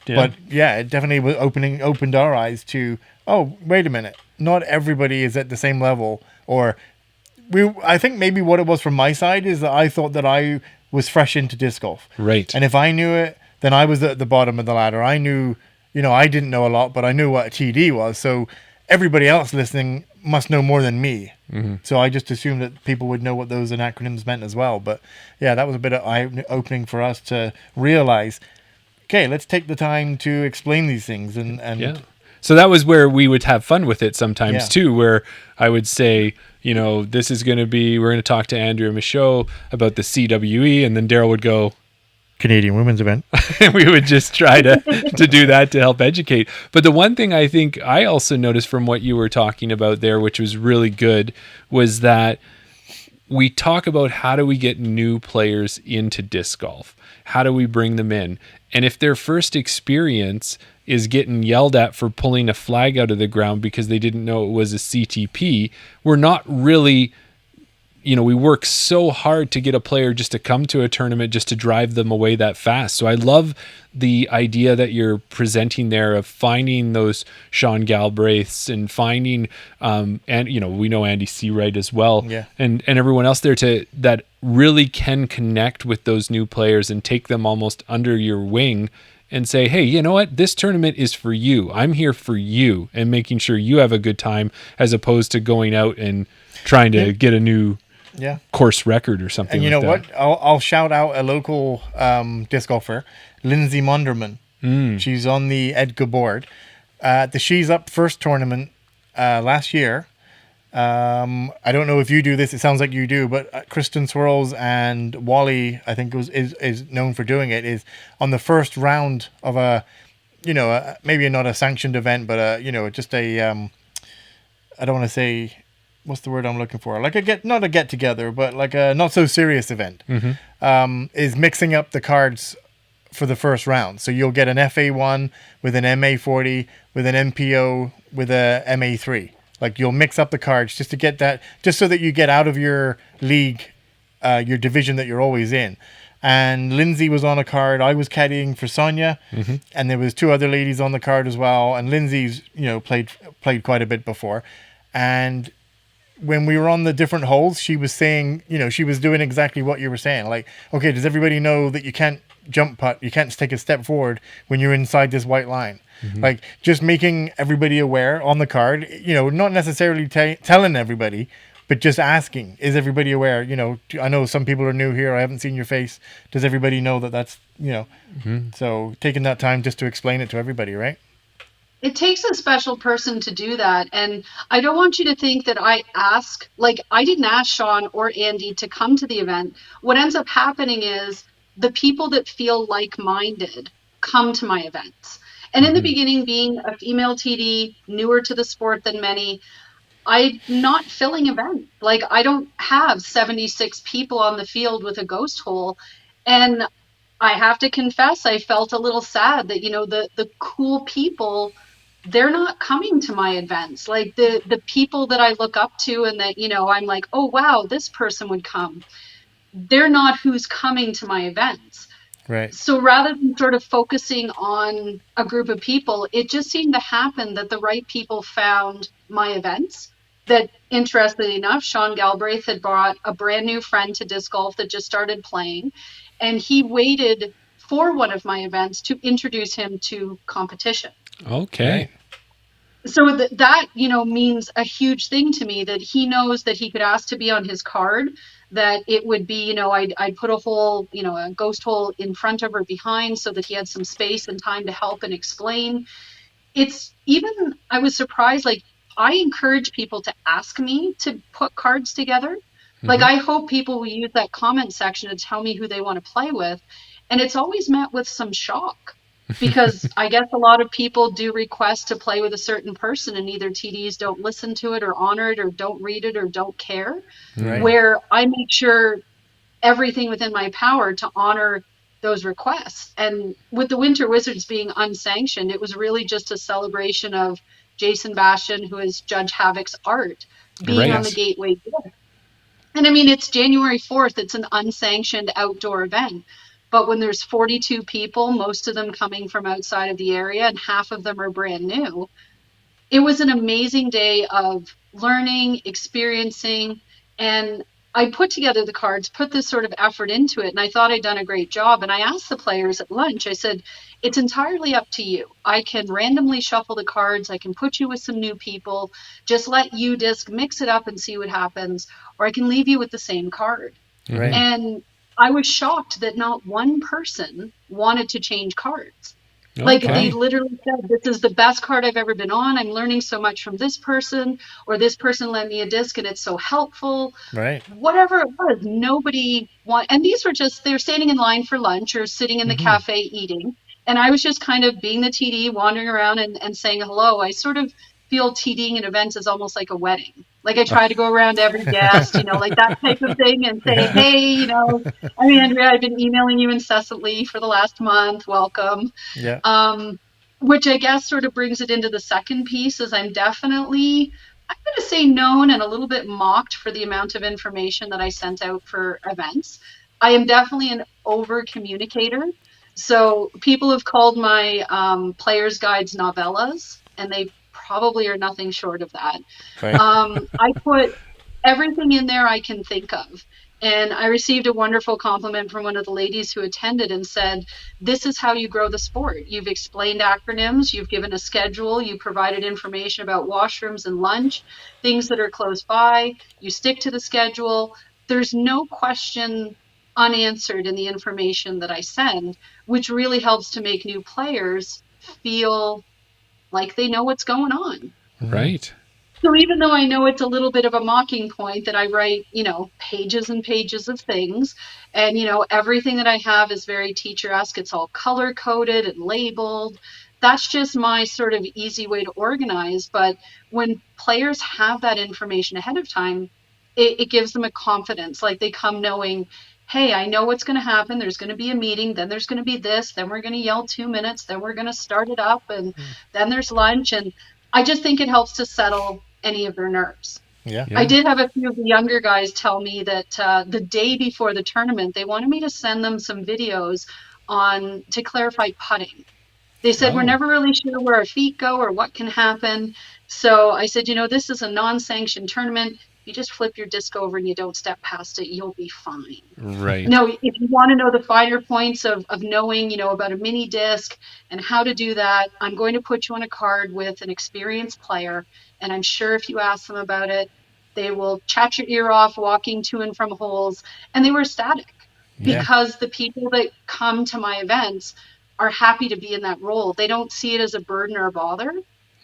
definitely was opened our eyes to, oh, wait a minute, not everybody is at the same level. Or I think maybe what it was from my side is that I thought that I was fresh into disc golf, Right. and if I knew it, then I was at the bottom of the ladder. I knew, I didn't know a lot, but I knew what a TD was. So everybody else listening must know more than me. So I just assumed that people would know what those acronyms meant as well. But yeah, that was a bit of eye-opening for us to realize, okay, let's take the time to explain these things. And Yeah. So that was where we would have fun with it sometimes Yeah. too, where I would say, this is going to be, we're going to talk to Andrea Michaud about the CWE, and then Daryl would go, Canadian women's event. and we would just try to do that to help educate. But the one thing I think I also noticed from what you were talking about there, which was really good, was that we talk about how do we get new players into disc golf? How do we bring them in? And if their first experience is getting yelled at for pulling a flag out of the ground because they didn't know it was a CTP, we're not really... we work so hard to get a player just to come to a tournament, just to drive them away that fast. So I love the idea that you're presenting there of finding those Sean Galbraiths and finding, and we know Andy Seawright as well, Yeah. and everyone else there that really can connect with those new players and take them almost under your wing and say, hey, you know what? This tournament is for you. I'm here for you and making sure you have a good time, as opposed to going out and trying to get a new course record or something. And you know what? I'll shout out a local disc golfer, Lindsay Munderman. She's on the Edgar board. The She's Up First tournament last year. I don't know if you do this. It sounds like you do, but Kristen Swirls and Wally, I think is known for doing it. Is on the first round of maybe not a sanctioned event, but just a I don't want to say. What's the word I'm looking for? Like not a get together, but like a not so serious event. Is mixing up the cards for the first round. So you'll get an FA1 with an MA40, with an MPO, with a MA3. Like you'll mix up the cards just to get that, just so that you get out of your league, your division that you're always in. And Lindsay was on a card. I was caddying for Sonia, and there was 2 other ladies on the card as well. And Lindsay's played quite a bit before, and when we were on the different holes, she was saying, she was doing exactly what you were saying. Like, okay, does everybody know that you can't jump putt, you can't take a step forward when you're inside this white line? Like, just making everybody aware on the card, not necessarily telling everybody, but just asking, is everybody aware? I know some people are new here. I haven't seen your face. Does everybody know that that's, so taking that time just to explain it to everybody, right? It takes a special person to do that. And I don't want you to think that I didn't ask Sean or Andy to come to the event. What ends up happening is the people that feel like-minded come to my events. And in the beginning, being a female TD, newer to the sport than many, I'm not filling events. Like, I don't have 76 people on the field with a ghost hole. And I have to confess, I felt a little sad that, the cool people, they're not coming to my events. Like, the people that I look up to and that, I'm like, oh, wow, this person would come. They're not who's coming to my events. Right. So rather than sort of focusing on a group of people, it just seemed to happen that the right people found my events. That, interestingly enough, Sean Galbraith had brought a brand new friend to disc golf that just started playing, and he waited for one of my events to introduce him to competition. Okay. Right. So that means a huge thing to me, that he knows that he could ask to be on his card, that it would be, I'd put a hole, a ghost hole in front of or behind so that he had some space and time to help and explain. I was surprised, like, I encourage people to ask me to put cards together. Like, I hope people will use that comment section to tell me who they want to play with. And it's always met with some shock. Because I guess a lot of people do request to play with a certain person, and either TDs don't listen to it or honor it or don't read it or don't care. Right. Where I make sure everything within my power to honor those requests. And with the Winter Wizards being unsanctioned, it was really just a celebration of Jason Bastian, who is Judge Havoc's art, being on the Gateway Disc. And I mean, it's January 4th. It's an unsanctioned outdoor event. But when there's 42 people, most of them coming from outside of the area, and half of them are brand new, it was an amazing day of learning, experiencing, and I put together the cards, put this sort of effort into it, and I thought I'd done a great job. And I asked the players at lunch, I said, it's entirely up to you. I can randomly shuffle the cards. I can put you with some new people. Just let you disc, mix it up and see what happens. Or I can leave you with the same card. Right. And I was shocked that not one person wanted to change cards. Okay. Like, they literally said, this is the best card I've ever been on. I'm learning so much from this person, or this person lent me a disc and it's so helpful. Right. Whatever it was, nobody and these were just, they're standing in line for lunch or sitting in the cafe eating. And I was just kind of being the TD, wandering around and saying hello. I sort of feel TDing in events is almost like a wedding. Like, I try to go around to every guest, like that type of thing, and say, hey, Andrea, I've been emailing you incessantly for the last month. Welcome. Yeah. Which I guess sort of brings it into the second piece, is I'm going to say known and a little bit mocked for the amount of information that I sent out for events. I am definitely an over communicator. So people have called my players' guides novellas, and they probably are nothing short of that. Right. I put everything in there I can think of. And I received a wonderful compliment from one of the ladies who attended and said, this is how you grow the sport. You've explained acronyms, you've given a schedule, you provided information about washrooms and lunch, things that are close by, you stick to the schedule. There's no question unanswered in the information that I send, which really helps to make new players feel like they know what's going on. Right. So even though I know it's a little bit of a mocking point that I write, pages and pages of things, and, everything that I have is very teacher-esque. It's all color-coded and labeled. That's just my sort of easy way to organize. But when players have that information ahead of time, it gives them a confidence. Like, they come knowing, hey, I know what's going to happen. There's going to be a meeting. Then there's going to be this. Then we're going to yell 2 minutes. Then we're going to start it up. And then there's lunch. And I just think it helps to settle any of their nerves. Yeah. I did have a few of the younger guys tell me that the day before the tournament, they wanted me to send them some videos to clarify putting. They said, we're never really sure where our feet go or what can happen. So I said, this is a non-sanctioned tournament. you just flip your disc over and you don't step past it, you'll be fine. Right. No, if you want to know the finer points of knowing, about a mini disc and how to do that, I'm going to put you on a card with an experienced player. And I'm sure if you ask them about it, they will chat your ear off walking to and from holes. And they were ecstatic because the people that come to my events are happy to be in that role. They don't see it as a burden or a bother.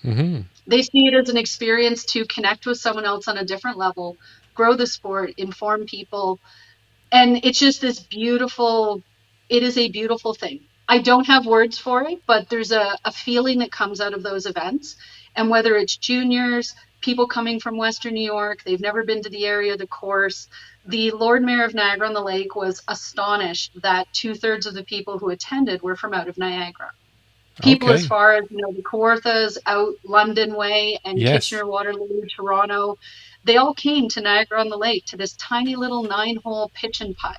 Mm-hmm. They see it as an experience to connect with someone else on a different level, grow the sport, inform people. And it's just this beautiful, it is a beautiful thing. I don't have words for it, but there's a feeling that comes out of those events. And whether it's juniors, people coming from Western New York, they've never been to the area, the course. The Lord Mayor of Niagara-on-the-Lake was astonished that 2/3 of the people who attended were from out of Niagara. People as far as, the Kawarthas out London way and Kitchener, Waterloo, Toronto, they all came to Niagara-on-the-Lake to this tiny little 9-hole pitch and putt.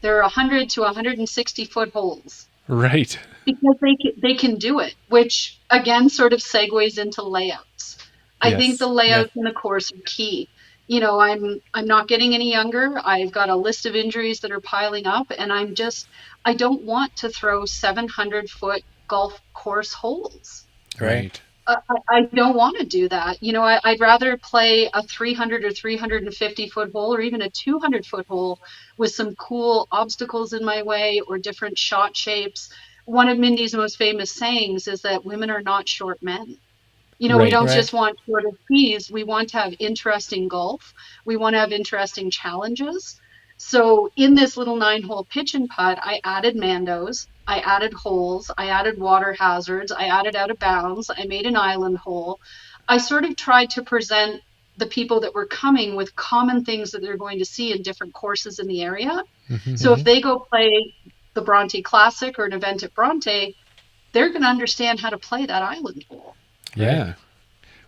There are 100 to 160 foot holes. Right. Because they can do it, which again sort of segues into layouts. I think the layouts in the course are key. I'm not getting any younger. I've got a list of injuries that are piling up, and I don't want to throw 700-foot golf course holes. Right. I don't want to do that. I'd rather play a 300 or 350 foot hole or even a 200 foot hole with some cool obstacles in my way or different shot shapes. One of Mindy's most famous sayings is that women are not short men. We don't just want short of peas. We want to have interesting golf. We want to have interesting challenges. So in this little 9-hole pitch and putt, I added Mandos, I added holes, I added water hazards, I added out of bounds, I made an island hole. I sort of tried to present the people that were coming with common things that they're going to see in different courses in the area. So if they go play the Bronte Classic or an event at Bronte, they're going to understand how to play that island hole. Yeah.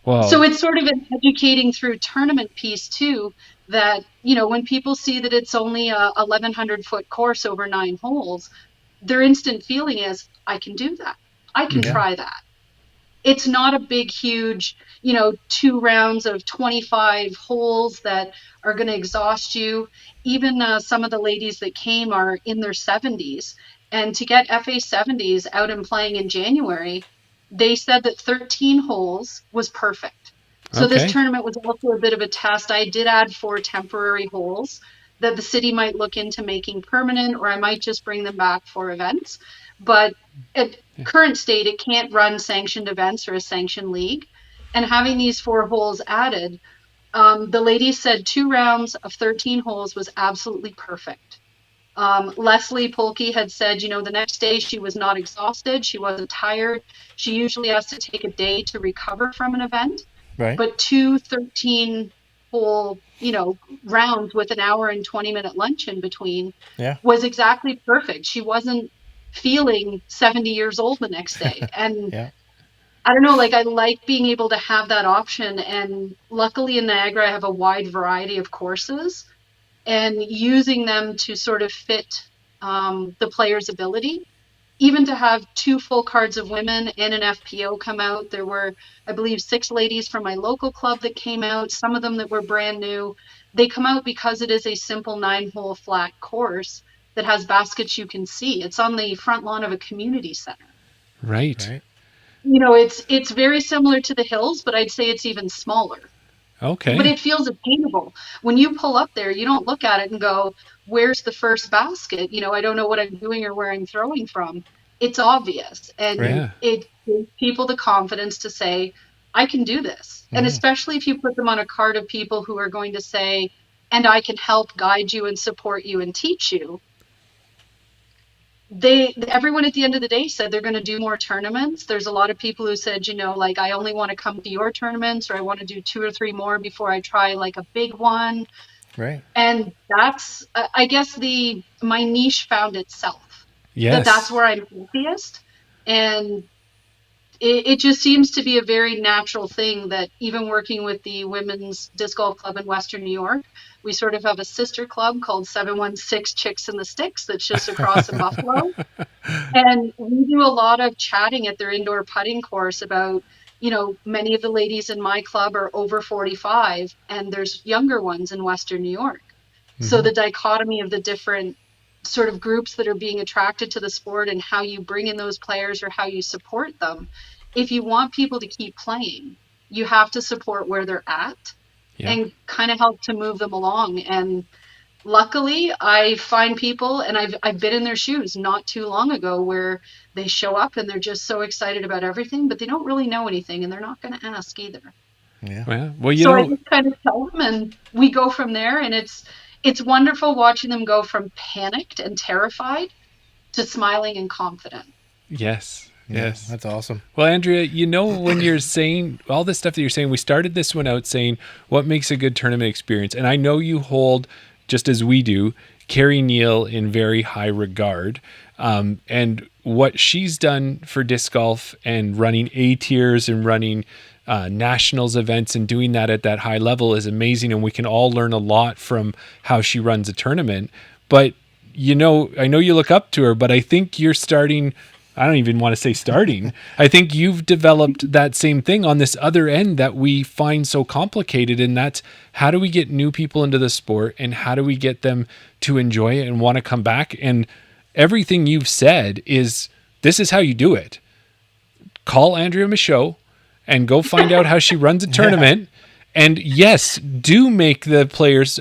Well, so it's sort of an educating through tournament piece too, that, when people see that it's only a 1,100 foot course over 9 holes, their instant feeling is, I can do that. I can try that. It's not a big, huge, 2 rounds of 25 holes that are going to exhaust you. Even some of the ladies that came are in their 70s. And to get FA 70s out and playing in January, they said that 13 holes was perfect. So this tournament was also a bit of a test. I did add 4 temporary holes that the city might look into making permanent, or I might just bring them back for events. But at current state, it can't run sanctioned events or a sanctioned league. And having these 4 holes added, the ladies said 2 rounds of 13 holes was absolutely perfect. Leslie Polke had said, the next day she was not exhausted. She wasn't tired. She usually has to take a day to recover from an event. Right. But 2 13-hole, rounds with an hour and 20-minute lunch in between was exactly perfect. She wasn't feeling 70 years old the next day. And I don't know, I like being able to have that option. And luckily in Niagara, I have a wide variety of courses, and using them to sort of fit the player's ability. Even to have 2 full cards of women and an FPO come out. There were, I believe, 6 ladies from my local club that came out, some of them that were brand new. They come out because it is a simple 9-hole flat course that has baskets you can see. It's on the front lawn of a community center. Right. It's very similar to the hills, but I'd say it's even smaller. Okay. But it feels attainable. When you pull up there, you don't look at it and go, where's the first basket? I don't know what I'm doing or where I'm throwing from. It's obvious. And it gives people the confidence to say, I can do this. And especially if you put them on a card of people who are going to say, and I can help guide you and support you and teach you. Everyone at the end of the day said they're going to do more tournaments. There's a lot of people who said, I only want to come to your tournaments, or I want to do 2 or 3 more before I try a big one. Right. And that's, I guess my niche found itself. Yes. That's where I'm happiest. And it just seems to be a very natural thing that even working with the Women's Disc Golf Club in Western New York, we sort of have a sister club called 716 Chicks in the Sticks that's just across in Buffalo. And we do a lot of chatting at their indoor putting course about, many of the ladies in my club are over 45, and there's younger ones in Western New York. So the dichotomy of the different sort of groups that are being attracted to the sport and how you bring in those players or how you support them. If you want people to keep playing, you have to support where they're at and kind of help to move them along. And luckily, I find people, and I've been in their shoes not too long ago, where they show up and they're just so excited about everything, but they don't really know anything, and they're not going to ask either. Yeah. Well, so I just kind of tell them, and we go from there. And it's wonderful watching them go from panicked and terrified to smiling and confident. Yes. Yes. That's awesome. Well, Andrea, when you're saying all this stuff that you're saying, we started this one out saying what makes a good tournament experience. And I know you hold, just as we do, Carrie Neal in very high regard. And what she's done for disc golf and running A tiers and running nationals events and doing that at that high level is amazing. And we can all learn a lot from how she runs a tournament. But, I know you look up to her, but I think you're starting... I don't even want to say starting. I think you've developed that same thing on this other end that we find so complicated. And that's, how do we get new people into the sport, and how do we get them to enjoy it and want to come back? And everything you've said this is how you do it. Call Andrea Michaud and go find out how she runs a tournament. And yes, do make the players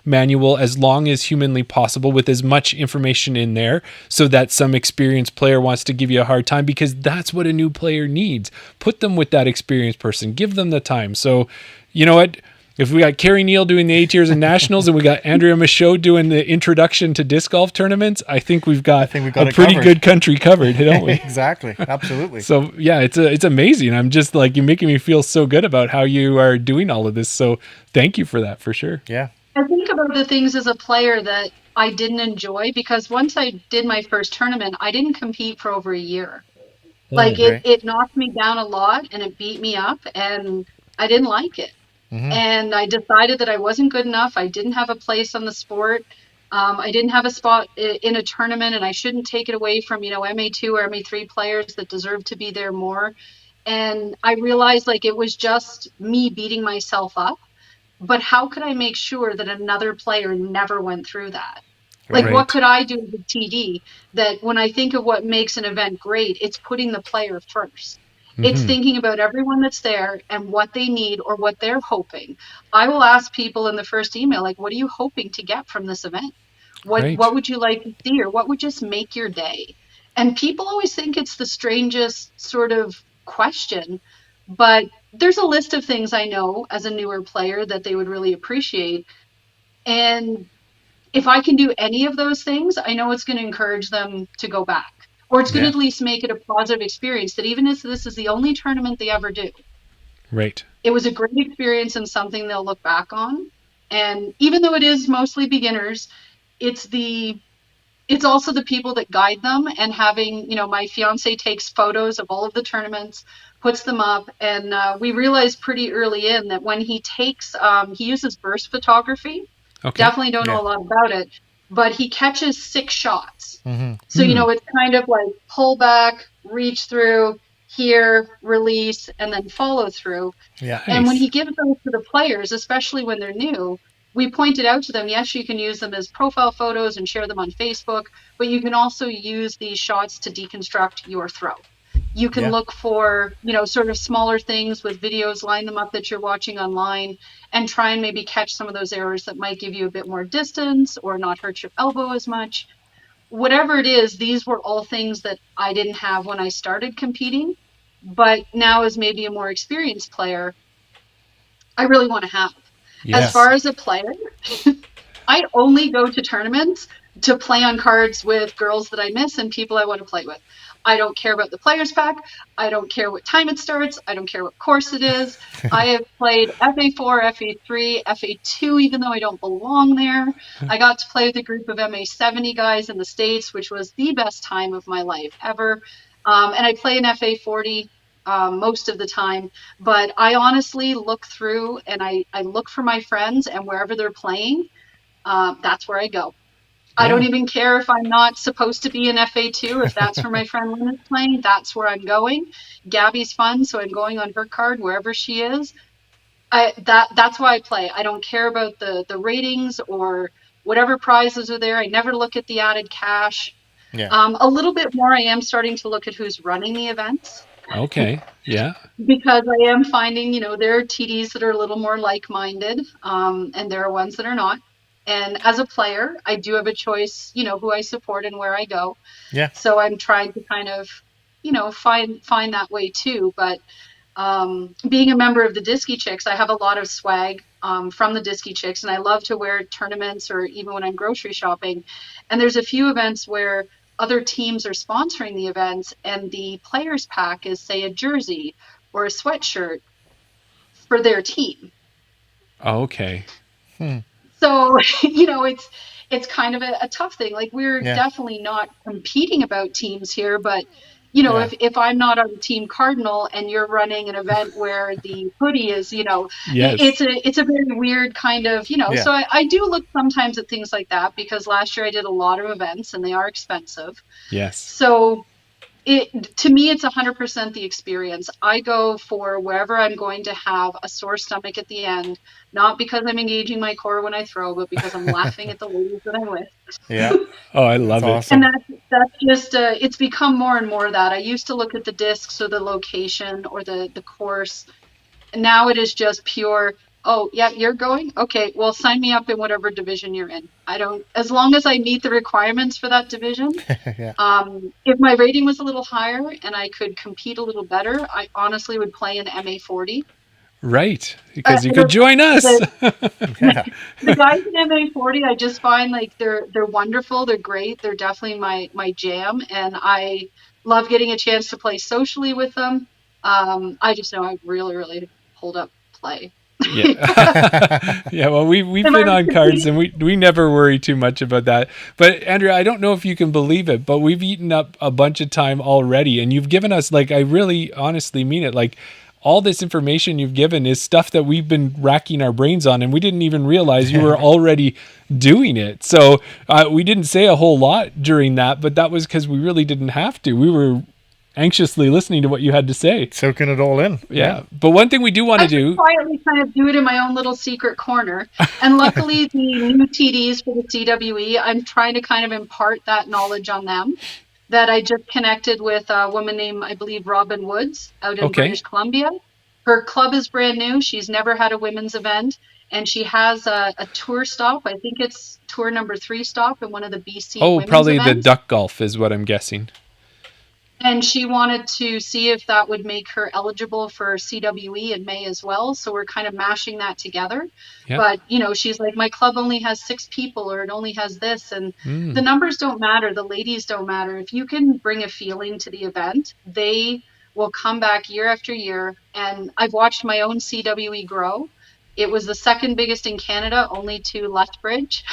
manual as long as humanly possible, with as much information in there, so that some experienced player wants to give you a hard time, because that's what a new player needs. Put them with that experienced person. Give them the time. So, you know what? If we got Carrie Neal doing the A tiers and nationals, and we got Andrea Michaud doing the introduction to disc golf tournaments, I think we've got a pretty good country covered, don't we? Exactly. Absolutely. So yeah, it's amazing. I'm just like, you're making me feel so good about how you are doing all of this. So thank you for that, for sure. Yeah. I think about the things as a player that I didn't enjoy, because once I did my first tournament, I didn't compete for over a year. It knocked me down a lot, and it beat me up, and I didn't like it. And I decided that I wasn't good enough. I didn't have a place on the sport. I didn't have a spot in a tournament, and I shouldn't take it away from, MA2 or MA3 players that deserve to be there more. And I realized it was just me beating myself up. But how could I make sure that another player never went through that? What could I do as a TD that, when I think of what makes an event great, it's putting the player first. It's thinking about everyone that's there and what they need or what they're hoping. I will ask people in the first email, what are you hoping to get from this event? What would you like to see, or what would just make your day? And people always think it's the strangest sort of question, but there's a list of things I know as a newer player that they would really appreciate. And if I can do any of those things, I know it's going to encourage them to go back. Or it's going to at least make it a positive experience, that even if this is the only tournament they ever do. Right. It was a great experience and something they'll look back on. And even though it is mostly beginners, it's also the people that guide them, and having, my fiance takes photos of all of the tournaments, puts them up. And we realized pretty early in that when he takes, he uses burst photography. Okay. Definitely don't know a lot about it, but he catches 6 shots. So, it's kind of like pull back, reach through, here, release, and then follow through. Yeah. Nice. And when he gives those to the players, especially when they're new, we pointed out to them, yes, you can use them as profile photos and share them on Facebook, but you can also use these shots to deconstruct your throw. You can look for, sort of smaller things with videos, line them up that you're watching online, and try and maybe catch some of those errors that might give you a bit more distance or not hurt your elbow as much. Whatever it is, these were all things that I didn't have when I started competing, but now as maybe a more experienced player, I really want to have. Yes. As far as a player, I only go to tournaments to play on cards with girls that I miss and people I want to play with. I don't care about the players pack. I don't care what time it starts. I don't care what course it is. I have played FA4, FA3, FA2, even though I don't belong there. I got to play with a group of MA70 guys in the States, which was the best time of my life ever. And I play in FA40 most of the time. But I honestly look through and I look for my friends, and wherever they're playing, that's where I go. I don't even care if I'm not supposed to be in FA2. If that's where my friend Lynn is playing, that's where I'm going. Gabby's fun, so I'm going on her card wherever she is. That's why I play. I don't care about the ratings or whatever prizes are there. I never look at the added cash. Yeah. A little bit more, I am starting to look at who's running the events. Okay. Yeah. Because I am finding, there are TDs that are a little more like-minded, and there are ones that are not. And as a player, I do have a choice, who I support and where I go. Yeah. So I'm trying to kind of, find that way too. But being a member of the Disky Chicks, I have a lot of swag from the Disky Chicks, and I love to wear tournaments or even when I'm grocery shopping. And there's a few events where other teams are sponsoring the events, and the players pack is, say, a jersey or a sweatshirt for their team. Okay. So, it's kind of a tough thing. Like, we're definitely not competing about teams here, but if I'm not on Team Cardinal and you're running an event where the hoodie is, Yes. it's a very weird kind of, so I do look sometimes at things like that, because last year I did a lot of events and they are expensive. Yes. So to me, it's 100% the experience. I go for wherever I'm going to have a sore stomach at the end, not because I'm engaging my core when I throw, but because I'm laughing at the ladies that I'm with. Yeah. Oh, I love it. Awesome. And that's just, it's become more and more that. I used to look at the discs or the location or the course. And now it is just pure, oh, yeah, you're going? Okay, well, sign me up in whatever division you're in. As long as I meet the requirements for that division. Yeah. If my rating was a little higher and I could compete a little better, I honestly would play in MA40. Right, because you could join us. The guys in MA40, I just find like they're wonderful. They're great. They're definitely my jam, and I love getting a chance to play socially with them. I just know I really, really hold up play. Yeah. Yeah, well, we've been on cards and we never worry too much about that. But Andrea, I don't know if you can believe it, but we've eaten up a bunch of time already, and you've given us, like, I really honestly mean it, like, all this information you've given is stuff that we've been racking our brains on, and we didn't even realize you were already doing it. So we didn't say a whole lot during that, but that was because we really didn't have to. We were anxiously listening to what you had to say. Soaking it all in. Yeah. But one thing we do want to do... quietly kind of do it in my own little secret corner. And luckily, the new TDs for the CWE, I'm trying to kind of impart that knowledge on them. That I just connected with a woman named, I believe, Robin Woods out in British Columbia. Her club is brand new. She's never had a women's event. And she has a tour stop. I think it's tour number 3 stop in one of the BC women's probably events. The duck golf is what I'm guessing. And she wanted to see if that would make her eligible for CWE in May as well. So we're kind of mashing that together. Yep. But, she's like, my club only has 6 people, or it only has this. And the numbers don't matter. The ladies don't matter. If you can bring a feeling to the event, they will come back year after year. And I've watched my own CWE grow. It was the second biggest in Canada, only to Lethbridge.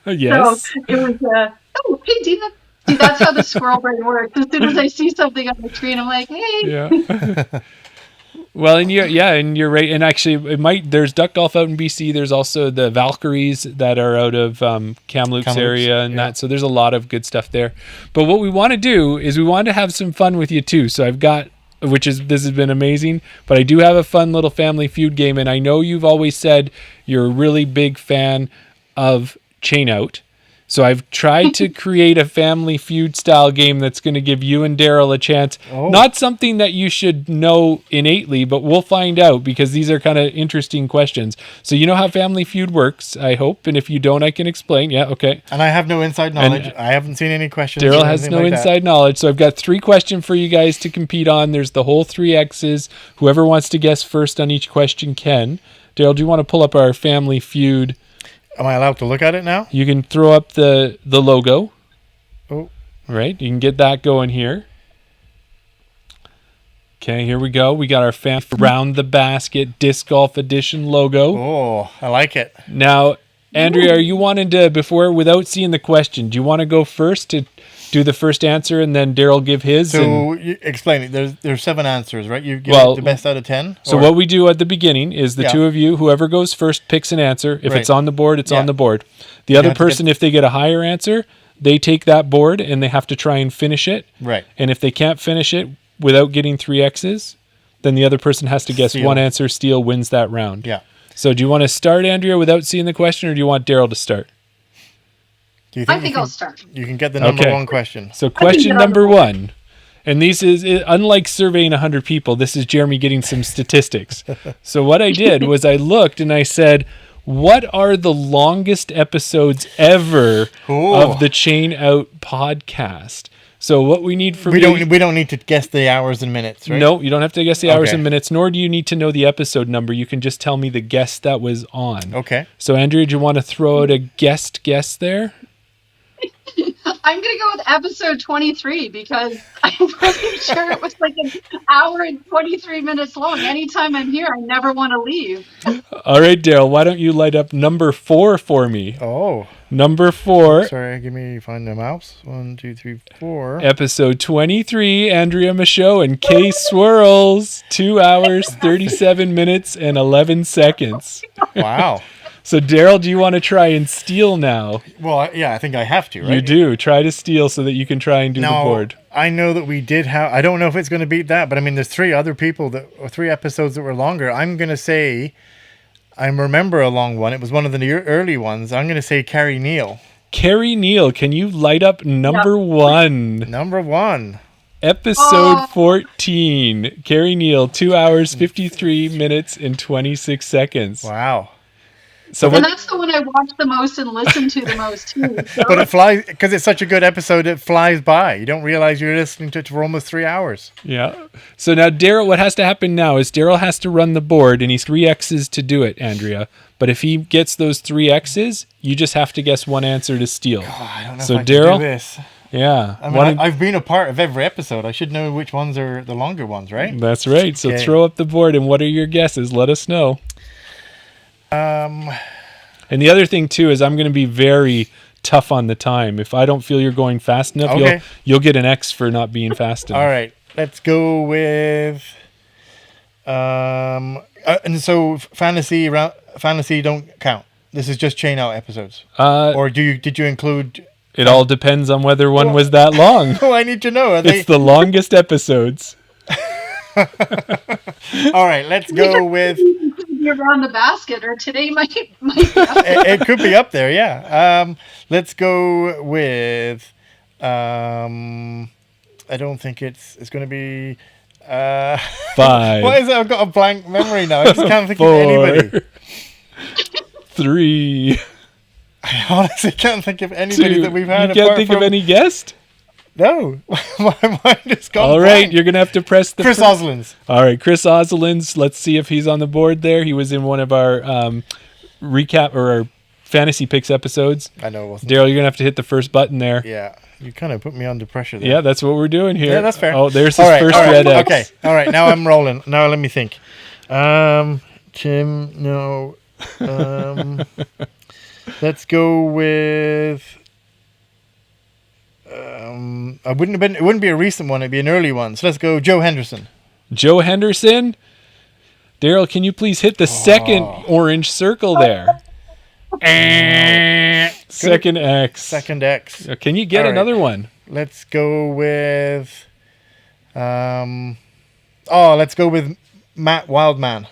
Yes. So it was, hey, Dina. See, that's how the squirrel brain works. As soon as I see something on the screen, I'm like, hey. Yeah. Well, and you're right. And actually, there's duck golf out in BC. There's also the Valkyries that are out of Kamloops area and that. So there's a lot of good stuff there. But what we want to do is we want to have some fun with you too. So this has been amazing, but I do have a fun little Family Feud game. And I know you've always said you're a really big fan of Chain Out. So I've tried to create a Family Feud style game that's going to give you and Daryl a chance. Oh. Not something that you should know innately, but we'll find out, because these are kind of interesting questions. So you know how Family Feud works, I hope. And if you don't, I can explain. Yeah, okay. And I have no inside knowledge. I haven't seen any questions. Daryl has no inside knowledge. So I've got 3 questions for you guys to compete on. There's the whole 3 X's. Whoever wants to guess first on each question can. Daryl, do you want to pull up our Family Feud? Am I allowed to look at it now? You can throw up the logo. Oh. Right, you can get that going here. Okay, here we go. We got our Round the Basket Disc Golf Edition logo. Oh, I like it. Now, Andrea, are you wanting to, without seeing the question, do you want to go first to do the first answer and then Daryl give his? So explain it. There's 7 answers, right? You give it the best out of 10? So what we do at the beginning is the two of you, whoever goes first, picks an answer. If it's on the board, it's on the board. The other person, if they get a higher answer, they take that board and they have to try and finish it. Right. And if they can't finish it without getting 3 X's, then the other person has to guess one answer. Steal wins that round. Yeah. So do you want to start, Andrea, without seeing the question, or do you want Daryl to start? I think I'll start. You can get the number 1 question. So question number 1. And this is, unlike surveying 100 people, this is Jeremy getting some statistics. So what I did was I looked and I said, what are the longest episodes ever of the Chain Out podcast? So what we need from we don't need to guess the hours and minutes, right? No, you don't have to guess the hours and minutes, nor do you need to know the episode number. You can just tell me the guest that was on. Okay. So Andrea, do you want to throw out a guess there? I'm going to go with episode 23 because I'm pretty sure it was like an hour and 23 minutes long. Anytime I'm here, I never want to leave. All right, Daryl, why don't you light up number 4 for me? Oh. Number 4. Sorry, find the mouse. 1, 2, 3, 4. Episode 23, Andrea Michaud and Kay Swirls. 2 hours, 37 minutes, and 11 seconds. Wow. So, Daryl, do you want to try and steal now? Well, yeah, I think I have to, right? You do. Try to steal so that you can try and do the board. I know that we did have... I don't know if it's going to beat that, but I mean, there's 3 other people or 3 episodes that were longer. I'm going to say... I remember a long one. It was one of the early ones. I'm going to say Carrie Neal. Carrie Neal, can you light up number 1? Number 1. Episode 14. Carrie Neal, 2 hours, 53 minutes, and 26 seconds. Wow. And that's the one I watch the most and listen to the most too. So. But it flies, because it's such a good episode, it flies by. You don't realize you're listening to it for almost 3 hours. Yeah. So now, Daryl, what has to happen now is Daryl has to run the board, and he's 3 X's to do it, Andrea. But if he gets those 3 X's, you just have to guess one answer to steal. I don't know so if I Daryl, can do this. Yeah. I mean, I've been a part of every episode. I should know which ones are the longer ones, right? That's right. So throw up the board, and what are your guesses? Let us know. And the other thing, too, is I'm going to be very tough on the time. If I don't feel you're going fast enough, you'll get an X for not being fast enough. All right. Let's go with... and so fantasy don't count. This is just Chain Out episodes. Or did you include... It all depends on whether one was that long. Oh, I need to know. It's the longest episodes. All right, let's go with... Around the basket, or today might be it could be up there, yeah. Let's go with I don't think it's going to be 5. Why is it? I've got a blank memory now. I just can't think 4. of anybody. 3. I honestly can't think of anybody 2. that we've had. You can't think of any guest? No, my mind is gone. All right, blank. you're gonna have to press the Chris Oslands. All right, Chris Oslands. Let's see if he's on the board there. He was in one of our recap or our fantasy picks episodes. I know. It wasn't. Daryl, you're gonna have to hit the first button there. Yeah, you kind of put me under pressure there. Yeah, that's what we're doing here. Yeah, that's fair. Oh, there's his first red X. Okay, all right. Now I'm rolling. Now let me think. Tim, no. Let's go with. It wouldn't be a recent one. It'd be an early one. So let's go Joe Henderson. Joe Henderson. Daryl, can you please hit the second orange circle there? Second X. Second X. Can you get another one? Let's go with. Let's go with Matt Wildman.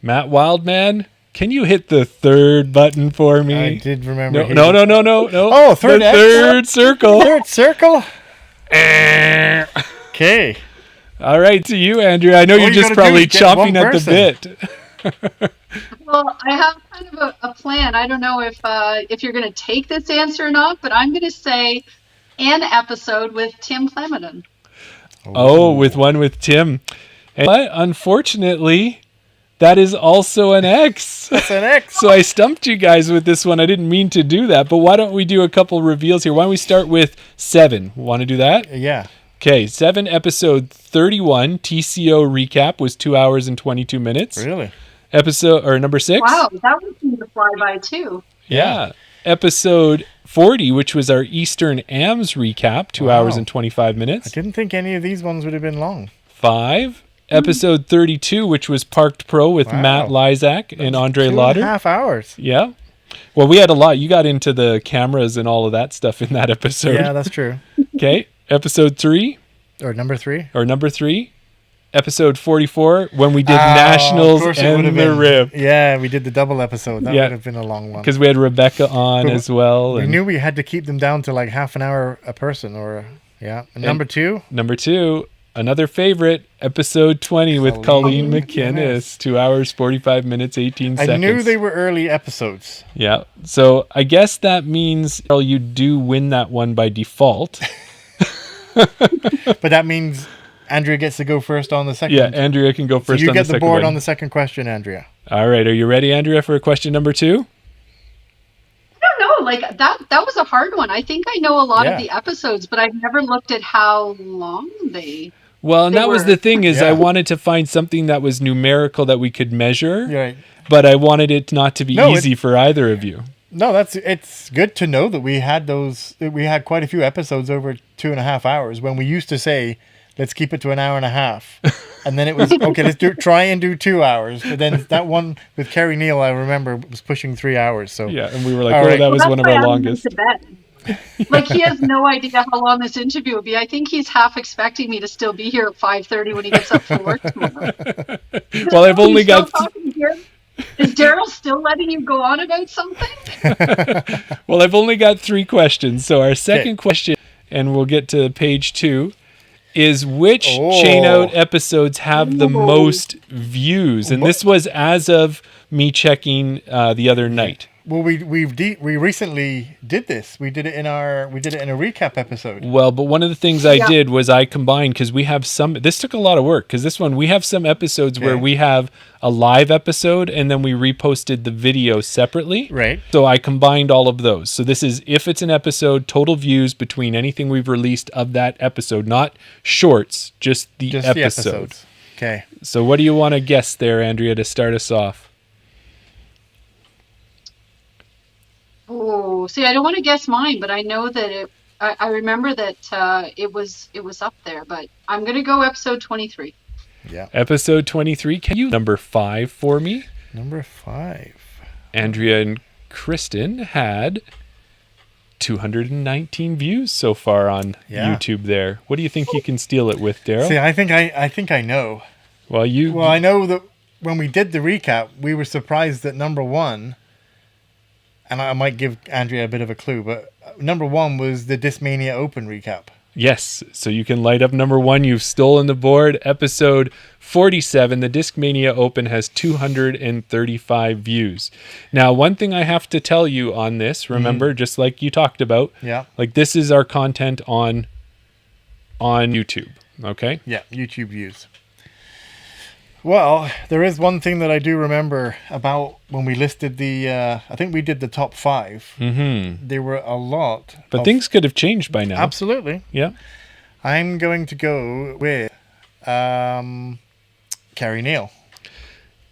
Matt Wildman. Can you hit the third button for me? I did remember. No. Oh, third X. Third circle. Third circle. Okay. All right, to you, Andrea. I know you're just probably chomping at the bit. Well, I have kind of a plan. I don't know if you're going to take this answer or not, but I'm going to say an episode with Tim Clemeton. With one with Tim. But unfortunately, that is also an X. That's an X. So I stumped you guys with this one. I didn't mean to do that, but why don't we do a couple reveals here? Why don't we start with 7? Want to do that? Yeah. Okay, 7, episode 31, TCO recap was 2 hours and 22 minutes. Really? Episode or number 6. Wow, that would seem to fly by too. Yeah. Episode 40, which was our Eastern AMS recap, 2 hours and 25 minutes. I didn't think any of these ones would have been long. 5. Episode 32, which was Parked Pro with Matt Lysak and Andre Lauder. 2.5 hours. Yeah. Well, we had a lot. You got into the cameras and all of that stuff in that episode. Yeah, that's true. Okay. Episode 3. Or number 3. Episode 44, when we did Nationals and the Rip. Yeah, we did the double episode. That would have been a long one. Because we had Rebecca on as well. We knew we had to keep them down to like half an hour a person. And number 2? Number 2, another favorite, episode 20 with Colleen McInnes. 2 hours, 45 minutes, 18 seconds. I knew they were early episodes. Yeah. So I guess that means you do win that one by default. But that means Andrea gets to go first on the second. Yeah, Andrea can go first on the second. You get the board on the second question, Andrea. All right. Are you ready, Andrea, for question number 2? I don't know. Like that was a hard one. I think I know a lot of the episodes, but I've never looked at how long they Well, and that was the thing is Yeah. I wanted to find something that was numerical that we could measure, Right. but I wanted it not to be easy for either of you. No, it's good to know that we had those. We had quite a few episodes over 2.5 hours. When we used to say, let's keep it to an hour and a half, and then it was okay. Let's try and do 2 hours. But then that one with Kerry Neal, I remember, was pushing 3 hours. So Yeah, and we were like, that was one of our longest. Like he has no idea how long this interview will be. I think he's half expecting me to still be here at 5:30 when he gets up for work tomorrow. Well, I've only got. Is Daryl still letting you go on about something? Well, I've only got 3 questions. So our second question, and we'll get to page 2, is which Chain Out episodes have the most views? And this was as of me checking the other night. Well, we recently did this. We did it in a recap episode. Well, but one of the things I did was I combined, because we have some. This took a lot of work, because we have some episodes where we have a live episode and then we reposted the video separately. Right. So I combined all of those. So this is if it's an episode, total views between anything we've released of that episode, not shorts, just the episode. The episodes. Okay. So what do you want to guess there, Andrea, to start us off? Oh, see, I don't want to guess mine, but I know that I remember that it was up there. But I'm gonna go episode 23. Yeah. Episode 23. Can you number 5 for me? Number 5. Andrea and Kristen had 219 views so far on YouTube there. What do you think you can steal it with, Daryl? See, I think I know. Well, I know that when we did the recap, we were surprised that number 1, and I might give Andrea a bit of a clue, but number 1 was the Discmania Open recap. Yes, so you can light up number 1. You've stolen the board. Episode 47, the Discmania Open, has 235 views. Now, one thing I have to tell you on this, remember, just like you talked about, like this is our content on YouTube, okay? Yeah, YouTube views. Well, there is one thing that I do remember about when we listed I think we did the top 5. Mm-hmm. There were a lot. But things could have changed by now. Absolutely. Yeah. I'm going to go with Kerry Neal.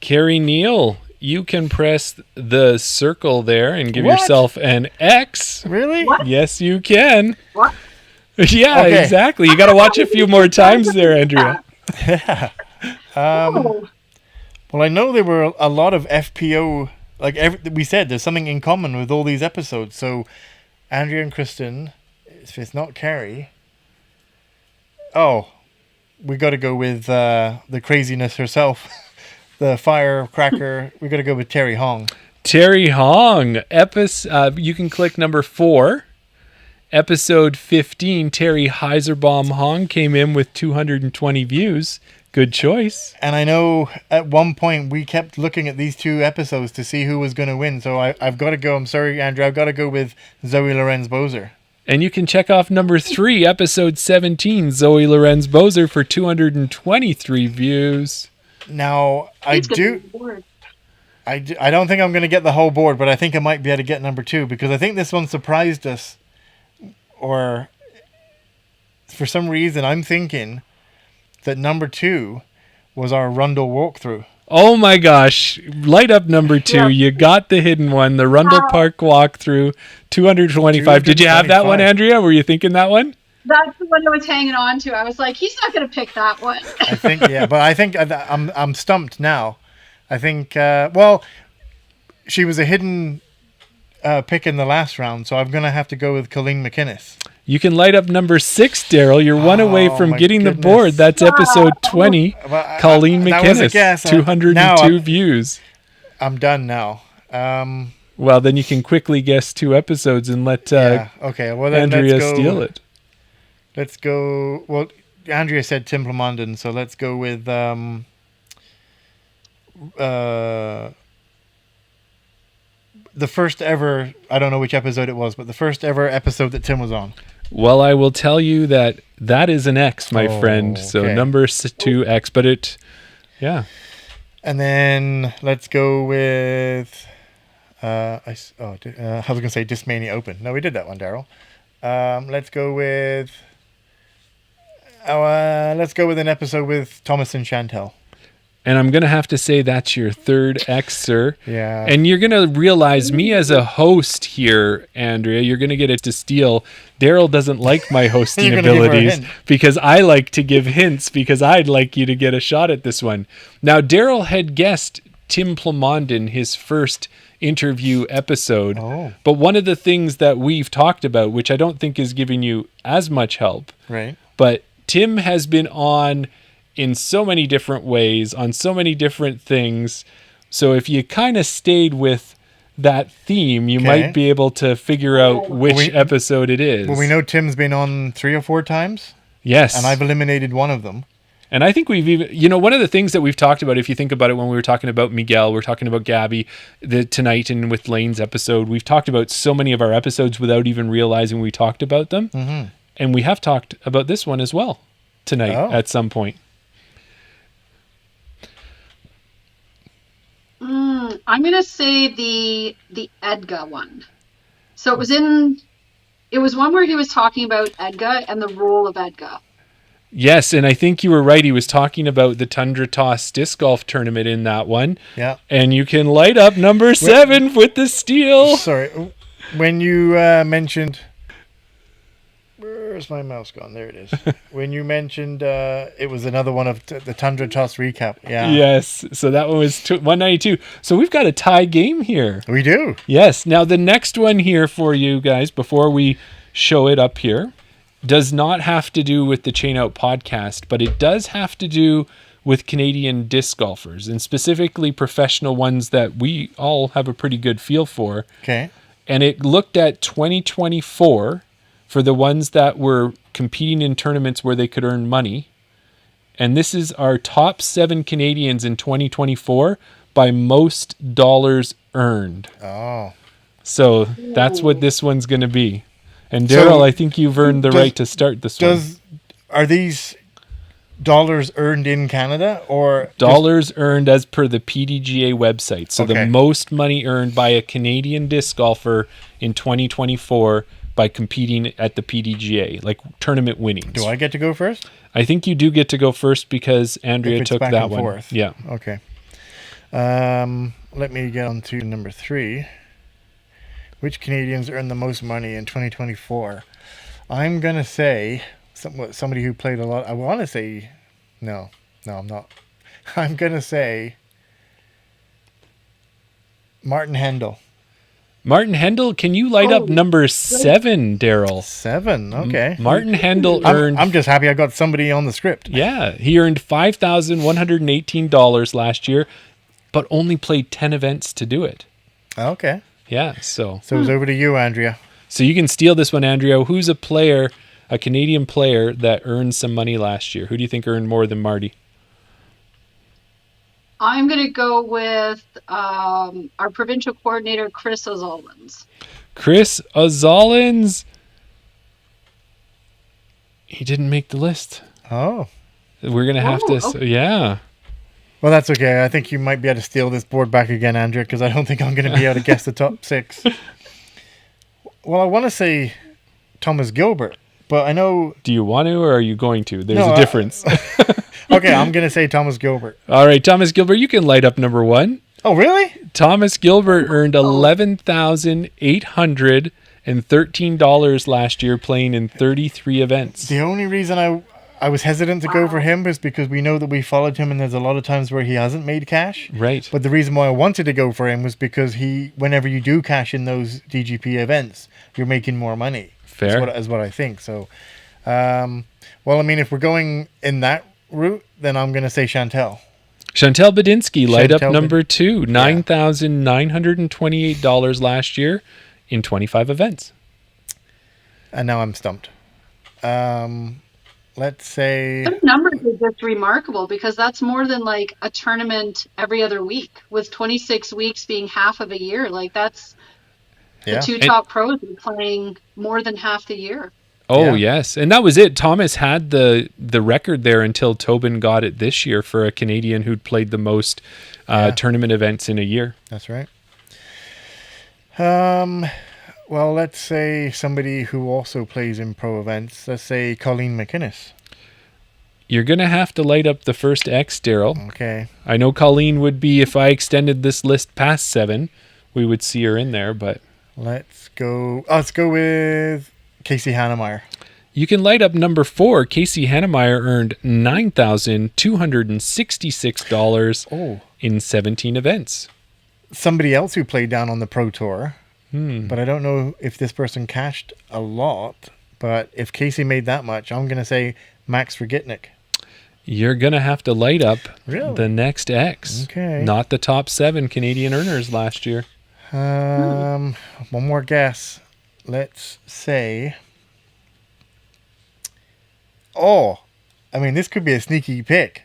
Kerry Neal, you can press the circle there and give yourself an X. Really? What? Yes, you can. What? Yeah, exactly. You got to watch a few more times there, Andrea. Yeah. Well, I know there were a lot of FPO. Like we said, there's something in common with all these episodes. So, Andrea and Kristen, if it's not Kerry, we got to go with the craziness herself, the firecracker. We got to go with Terry Hong. Terry Hong, you can click number 4. Episode 15, Terry Heiserbaum Hong came in with 220 views. Good choice. And I know at one point we kept looking at these 2 episodes to see who was going to win. So I've got to go. I'm sorry, Andrew. I've got to go with Zoe Lorenz-Bozer. And you can check off number 3, episode 17, Zoe Lorenz-Bozer for 223 views. Now, I don't think I'm going to get the whole board, but I think I might be able to get number 2 because I think this one surprised us. Or for some reason, I'm thinking that number 2 was our Rundle walkthrough. Oh my gosh. Light up number 2. Yeah. You got the hidden one, the Rundle Park walkthrough, 225. Did you have that one, Andrea? Were you thinking that one? That's the one I was hanging on to. I was like, he's not going to pick that one. I think, yeah, but I think I'm stumped now. I think, well, she was a hidden pick in the last round, so I'm going to have to go with Colleen McInnes. You can light up number 6, Daryl. You're one away from getting the board. That's episode 20. Colleen McInnes, 202 views. I'm done now. Well, then you can quickly guess 2 episodes and let okay. Well, then Andrea steal it. Let's go. Well, Andrea said Tim Plamondon, so let's go with the first ever, I don't know which episode it was, but the first ever episode that Tim was on. Well, I will tell you that is an X, my friend. So okay. number 2, X, but it, yeah. And then let's go with, I was going to say Discmania Open. No, we did that one, Daryl. Let's go with an episode with Thomas and Chantel. And I'm going to have to say that's your 3rd X, sir. Yeah. And you're going to realize me as a host here, Andrea, you're going to get it to steal. Daryl doesn't like my hosting abilities because I like to give hints because I'd like you to get a shot at this one. Now, Daryl had guessed Tim Plamondon, his first interview episode. Oh. But one of the things that we've talked about, which I don't think is giving you as much help, right? But Tim has been on in so many different ways, on so many different things. So if you kind of stayed with that theme, you might be able to figure out which episode it is. Well, we know Tim's been on 3 or 4 times. Yes. And I've eliminated one of them. And I think we've even, one of the things that we've talked about, if you think about it, when we were talking about Miguel, we're talking about Gabby tonight and with Lane's episode, we've talked about so many of our episodes without even realizing we talked about them. Mm-hmm. And we have talked about this one as well tonight at some point. I'm going to say the Edgar one. So it was one where he was talking about Edgar and the role of Edgar. Yes, and I think you were right. He was talking about the Tundra Toss disc golf tournament in that one. Yeah. And you can light up number 7 with the steal. Sorry. When you mentioned... Where's my mouse gone? There it is. When you mentioned it was another one of the Tundra Toss recap. Yeah. Yes. So that one was 192. So we've got a tie game here. We do. Yes. Now the next one here for you guys, before we show it up here, does not have to do with the Chain Out podcast, but it does have to do with Canadian disc golfers, and specifically professional ones that we all have a pretty good feel for. Okay. And it looked at 2024 for the ones that were competing in tournaments where they could earn money. And this is our top 7 Canadians in 2024 by most dollars earned. Oh. So that's what this one's going to be. And Daryl, I think you've earned the right to start this one. Are these dollars earned in Canada or dollars earned as per the PDGA website? So the most money earned by a Canadian disc golfer in 2024 by competing at the PDGA, like tournament winnings. Do I get to go first? I think you do get to go first because Andrea took that one. Forth. Yeah. Okay. Let me get on to number 3. Which Canadians earned the most money in 2024? I'm going to say somebody who played a lot. I want to say, no, I'm not. I'm going to say Martin Hendel. Martin Hendel, can you light up number 7, Daryl? 7, okay. Martin Hendel earned... I'm just happy I got somebody on the script. Yeah, he earned $5,118 last year, but only played 10 events to do it. Okay. Yeah, so it's over to you, Andrea. So you can steal this one, Andrea. Who's a Canadian player that earned some money last year? Who do you think earned more than Marty? I'm going to go with our provincial coordinator, Chris Ozolins. Chris Ozolins? He didn't make the list. Oh. We're going to have to... Okay. Yeah. Well, that's okay. I think you might be able to steal this board back again, Andrea, because I don't think I'm going to be able to guess the top 6. Well, I want to say Thomas Gilbert, but I know... Do you want to, or are you going to? There's a difference. Okay, I'm going to say Thomas Gilbert. All right, Thomas Gilbert, you can light up number one. Oh, really? Thomas Gilbert earned $11,813 last year playing in 33 events. The only reason I was hesitant to go for him is because we know that we followed him and there's a lot of times where he hasn't made cash. Right. But the reason why I wanted to go for him was because whenever you do cash in those DGP events, you're making more money. Fair. Is what I think. So, well, I mean, if we're going in that route, then I'm going to say Chantel. Chantel Badinsky, light up Chantel number two, $9,928 last year in 25 events. And now I'm stumped. Let's say... Those numbers are just remarkable because that's more than like a tournament every other week, with 26 weeks being half of a year. Like that's the two top pros are playing more than half the year. Oh, yes. And that was it. Thomas had the record there until Tobin got it this year for a Canadian who'd played the most tournament events in a year. That's right. Well, let's say somebody who also plays in pro events. Let's say Colleen McInnes. You're going to have to light up the first X, Daryl. Okay. I know Colleen would be, if I extended this list past 7, we would see her in there, but... Let's go with... Casey Hannemeyer. You can light up number 4. Casey Hannemeyer earned $9,266 in 17 events. Somebody else who played down on the Pro Tour, but I don't know if this person cashed a lot. But if Casey made that much, I'm going to say Max Rogitnik. You're going to have to light up the next X. Okay. Not the top 7 Canadian earners last year. One more guess. Let's say... this could be a sneaky pick.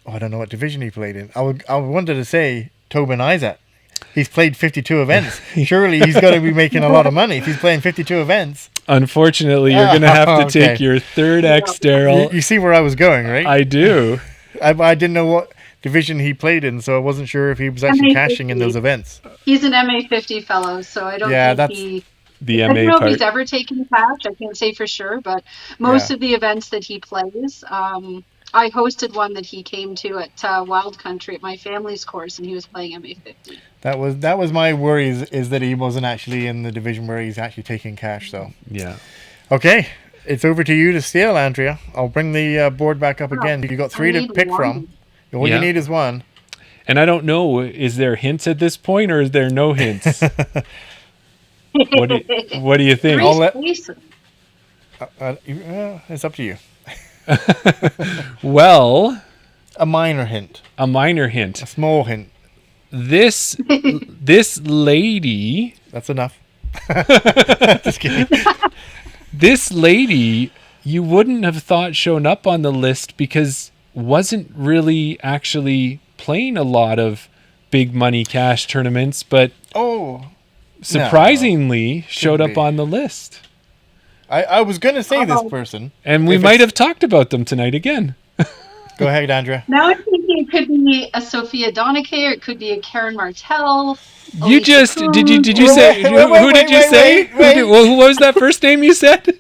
I don't know what division he played in. I wanted to say Tobin Isaac. He's played 52 events. Surely he's got to be making a lot of money if he's playing 52 events. Unfortunately, you're going to have to take your third X, Daryl. You see where I was going, right? I do. I didn't know what division he played in, so I wasn't sure if he was actually cashing in those events. He's an MA50 fellow, so I don't think he... The I MA don't know part. if he's ever taken cash. I can't say for sure, but most of the events that he plays, I hosted one that he came to at Wild Country at my family's course, and he was playing MA50. That was my worry is that he wasn't actually in the division where he's actually taking cash. So yeah. Okay, it's over to you to steal, Andrea. I'll bring the board back up again. You got 3 to pick from. All you need is 1. And I don't know, is there hints at this point or is there no hints? What do you think? It's up to you. Well, a minor hint. A minor hint. A small hint. This lady. That's enough. Just kidding. This lady, you wouldn't have thought shown up on the list because wasn't really actually playing a lot of big money cash tournaments, but surprisingly showed up on the list. I was going to say this person. And we might have talked about them tonight again. Go ahead, Andrea. Now I'm thinking it could be a Sophia Donike, or it could be a Karen Martell. You just did you say who did you say? Who was that first name you said?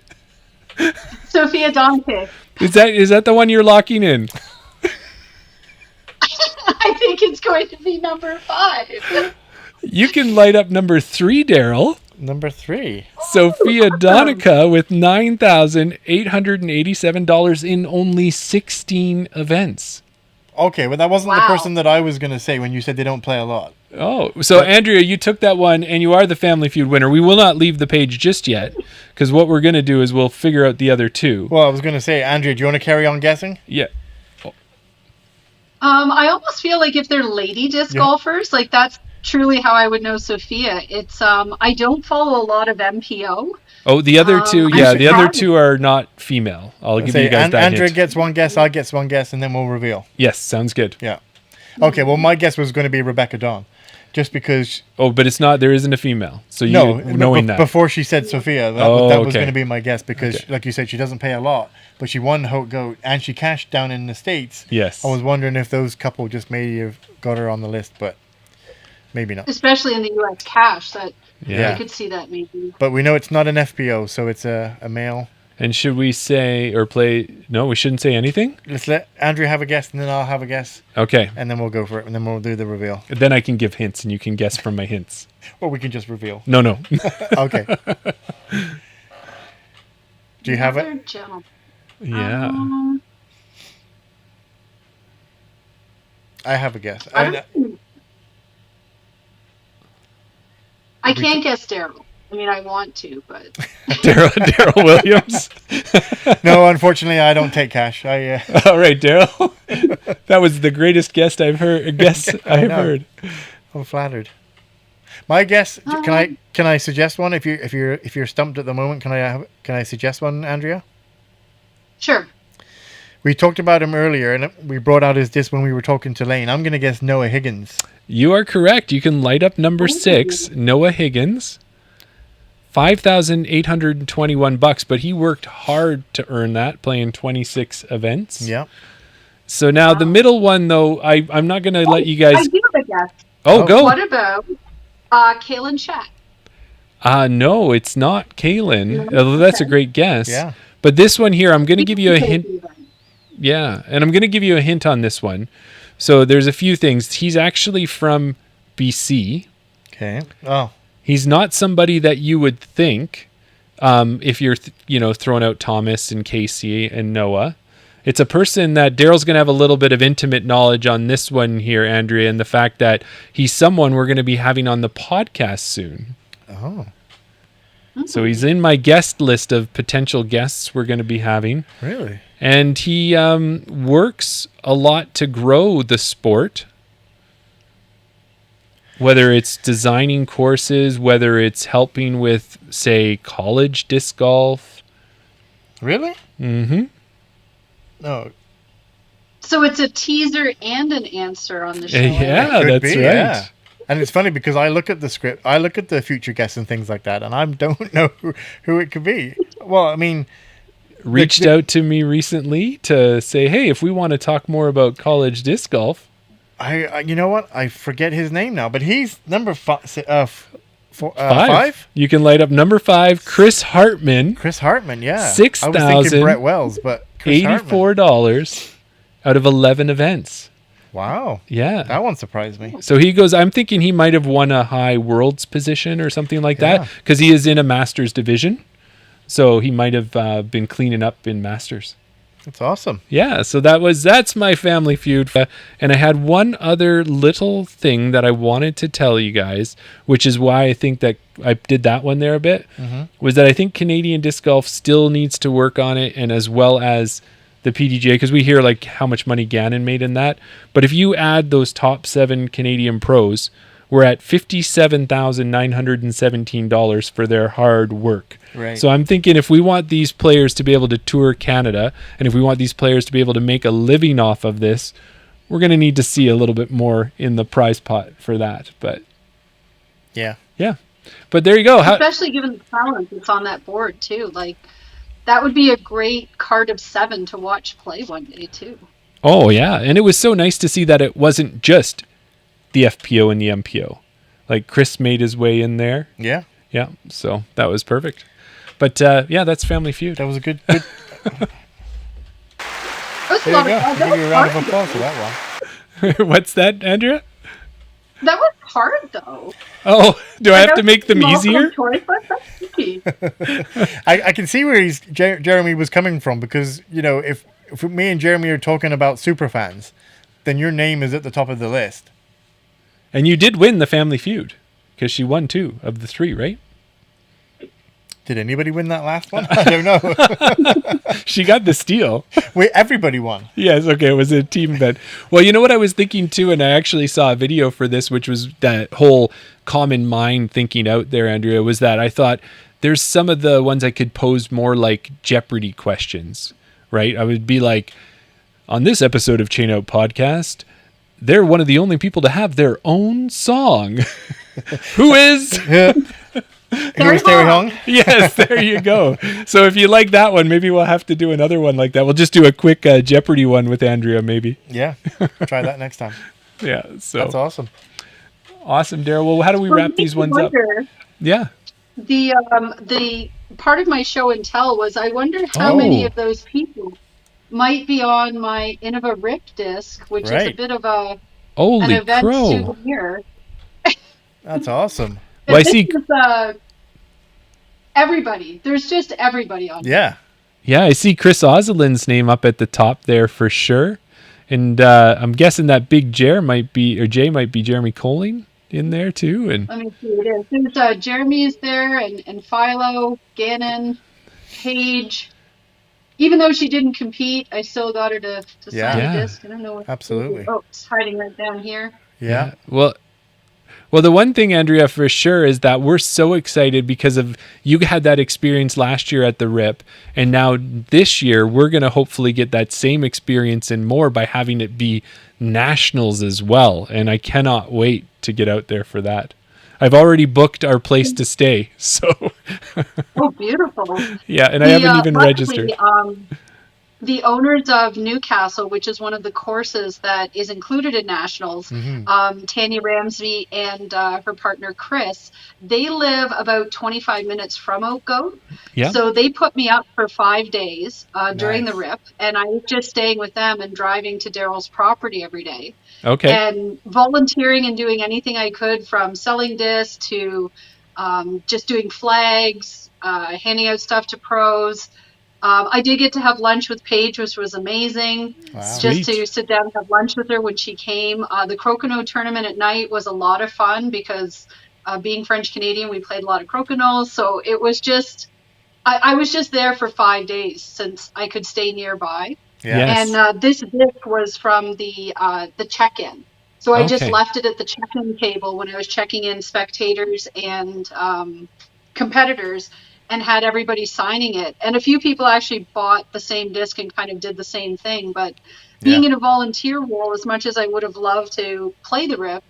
Sophia Donike. Is that the one you're locking in? I think it's going to be number 5. You can light up number 3, Daryl. Number 3. Sophia Donica with $9,887 in only 16 events. Okay, well, that wasn't the person that I was going to say when you said they don't play a lot. Oh, so Andrea, you took that one, and you are the Family Feud winner. We will not leave the page just yet, because what we're going to do is we'll figure out the other 2. Well, I was going to say, Andrea, do you want to carry on guessing? Yeah. I almost feel like if they're lady disc golfers, like that's truly how I would know Sophia. It's I don't follow a lot of MPO. Oh, the other 2, the other 2 are not female. I'll give you guys that Andrea hint. gets 1 guess, I get 1 guess, and then we'll reveal. Yes, sounds good. Yeah. Okay, well, my guess was going to be Rebecca Dawn, just because... Oh, but it's not, there isn't a female. So knowing that. Before she said Sophia, that was going to be my guess, because, like you said, she doesn't pay a lot, but she won Haute Goat, and she cashed down in the States. Yes. I was wondering if those couple just maybe have got her on the list, but maybe not. Especially in the U.S. cash, I could see that maybe. But we know it's not an FPO, so it's a male. And should we say or play? No, we shouldn't say anything. Let's let Andrea have a guess, and then I'll have a guess. Okay. And then we'll go for it, and then we'll do the reveal. Then I can give hints, and you can guess from my hints. Or we can just reveal. No. Okay. Do you have it? Yeah. I have a guess. I can't guess Daryl. I mean, I want to, but Daryl Williams. No, unfortunately, I don't take cash. All right, Daryl. That was the greatest guess I've heard. I've heard. I'm flattered. My guess. Can I suggest one? If you're stumped at the moment, can I suggest one, Andrea? Sure. We talked about him earlier, and we brought out his disc when we were talking to Lane. I'm going to guess Noah Higgins. You are correct. You can light up number 6, Noah Higgins. $5,821, but he worked hard to earn that, playing 26 events. Yeah. So now the middle one, though, I'm not going to let you guys. I do have a guess. Oh, go. What about Kaylin Shack? No, it's not Kaylin. Although that's a great guess. Yeah. But this one here, I'm going to give you a hint. Yeah, and I'm going to give you a hint on this one. So there's a few things. He's actually from BC. Okay. Oh. He's not somebody that you would think if you're, throwing out Thomas and Casey and Noah. It's a person that Daryl's going to have a little bit of intimate knowledge on this one here, Andrea, and the fact that he's someone we're going to be having on the podcast soon. Oh. So he's in my guest list of potential guests we're going to be having. Really? And he works a lot to grow the sport. Whether it's designing courses, whether it's helping with, say, college disc golf. Really? Mm-hmm. No. So it's a teaser and an answer on the show. Yeah, that's right. Yeah. And it's funny because I look at the script, I look at the future guests and things like that, and I don't know who it could be. Well, I mean... Reached out to me recently to say, hey, if we want to talk more about college disc golf. You know what? I forget his name now, but he's number 5. You can light up number 5, Chris Hartman. Chris Hartman, yeah. $6,000. I was thinking Brett Wells, but Chris $84 out of 11 events. Wow. Yeah. That one surprised me. So he goes, I'm thinking he might have won a high worlds position or something like that, because he is in a Masters division. So he might have been cleaning up in Masters. That's awesome. Yeah, so that's my family feud. And I had one other little thing that I wanted to tell you guys, which is why I think that I did that one there a bit, was that I think Canadian Disc Golf still needs to work on it, and as well as the PDGA, because we hear like how much money Gannon made in that. But if you add those top 7 Canadian pros, we're at $57,917 for their hard work. Right. So I'm thinking if we want these players to be able to tour Canada, and if we want these players to be able to make a living off of this, we're going to need to see a little bit more in the prize pot for that. But yeah. But there you go. Especially given the talent that's on that board too. Like that would be a great card of 7 to watch play one day too. Oh yeah, and it was so nice to see that it wasn't just the FPO and the MPO. Like Chris made his way in there. Yeah. Yeah. So that was perfect. But that's Family Feud. That was a good. That was There you go. I'll give you a round of applause for that one. What's that, Andrea? That was hard though. Oh, do I have to make them easier? I can see where Jeremy was coming from, because if me and Jeremy are talking about superfans, then your name is at the top of the list. And you did win the Family Feud, because she won 2 of the 3, right? Did anybody win that last one? I don't know. She got the steal. Everybody won. Yes, okay, it was a team bet. Well, you know what I was thinking too, and I actually saw a video for this, which was that whole common mind thinking out there, Andrea, was that I thought there's some of the ones I could pose more like Jeopardy questions, right? I would be like, on this episode of Chain Out Podcast, they're one of the only people to have their own song. Who is? Terry Hong? Yes, there you go. So if you like that one, maybe we'll have to do another one like that. We'll just do a quick Jeopardy one with Andrea, maybe. Yeah, try that next time. Yeah, so that's awesome. Awesome, Daryl. Well, how do we wrap these ones up? Yeah. The part of my show and tell was I wonder how many of those people might be on my Innova Rip disc, which is a bit of an event souvenir. That's awesome. Well, I see everybody. There's just everybody on. Yeah. Yeah, I see Chris Oselin's name up at the top there for sure. And I'm guessing that big J might be Jeremy Colling in there too. And let me see, it is. There's Jeremy is there, and Philo, Gannon, Paige. Even though she didn't compete, I still got her to sign the disc. I don't know what. Absolutely. Oh, it's hiding right down here. Yeah. Well, the one thing, Andrea, for sure is that we're so excited because of you had that experience last year at the RIP, and now this year we're going to hopefully get that same experience and more by having it be nationals as well. And I cannot wait to get out there for that. I've already booked our place to stay, so. Oh, beautiful! Yeah, and I haven't even registered. The owners of Newcastle, which is one of the courses that is included in nationals, Tanya Ramsey and her partner Chris, they live about 25 minutes from Oakgoat. Yeah. So they put me up for 5 days during the RIP, and I was just staying with them and driving to Daryl's property every day. Okay. And volunteering and doing anything I could, from selling discs to just doing flags, handing out stuff to pros. I did get to have lunch with Paige, which was amazing. Wow. Just to sit down and have lunch with her when she came. The Crokinole tournament at night was a lot of fun because being French Canadian, we played a lot of Crokinole. So it was just, I was just there for 5 days since I could stay nearby. Yes. And this disc was from the check-in. So I just left it at the check-in table when I was checking in spectators and competitors, and had everybody signing it. And a few people actually bought the same disc and kind of did the same thing. But being in a volunteer role, as much as I would have loved to play the RIP,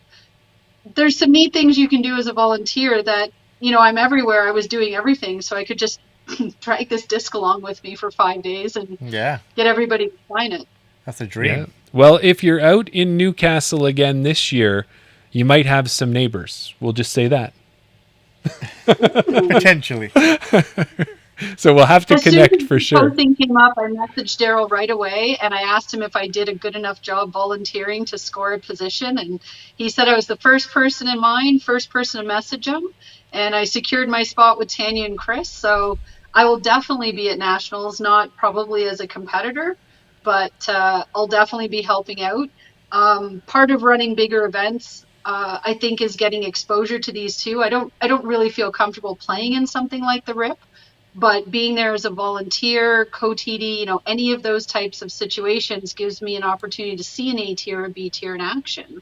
there's some neat things you can do as a volunteer that, I'm everywhere. I was doing everything. So I could just drag this disc along with me for 5 days and get everybody to sign it. That's a dream. Yeah. Well, if you're out in Newcastle again this year, you might have some neighbors. We'll just say that. Potentially. So we'll have to connect for sure. As soon as the posting came up, I messaged Daryl right away, and I asked him if I did a good enough job volunteering to score a position, and he said I was the first person in mind, first person to message him, and I secured my spot with Tanya and Chris. So I will definitely be at nationals, not probably as a competitor, but I'll definitely be helping out. Part of running bigger events, I think, is getting exposure to these two. I don't really feel comfortable playing in something like the RIP, but being there as a volunteer, co-TD, any of those types of situations gives me an opportunity to see an A tier or B tier in action,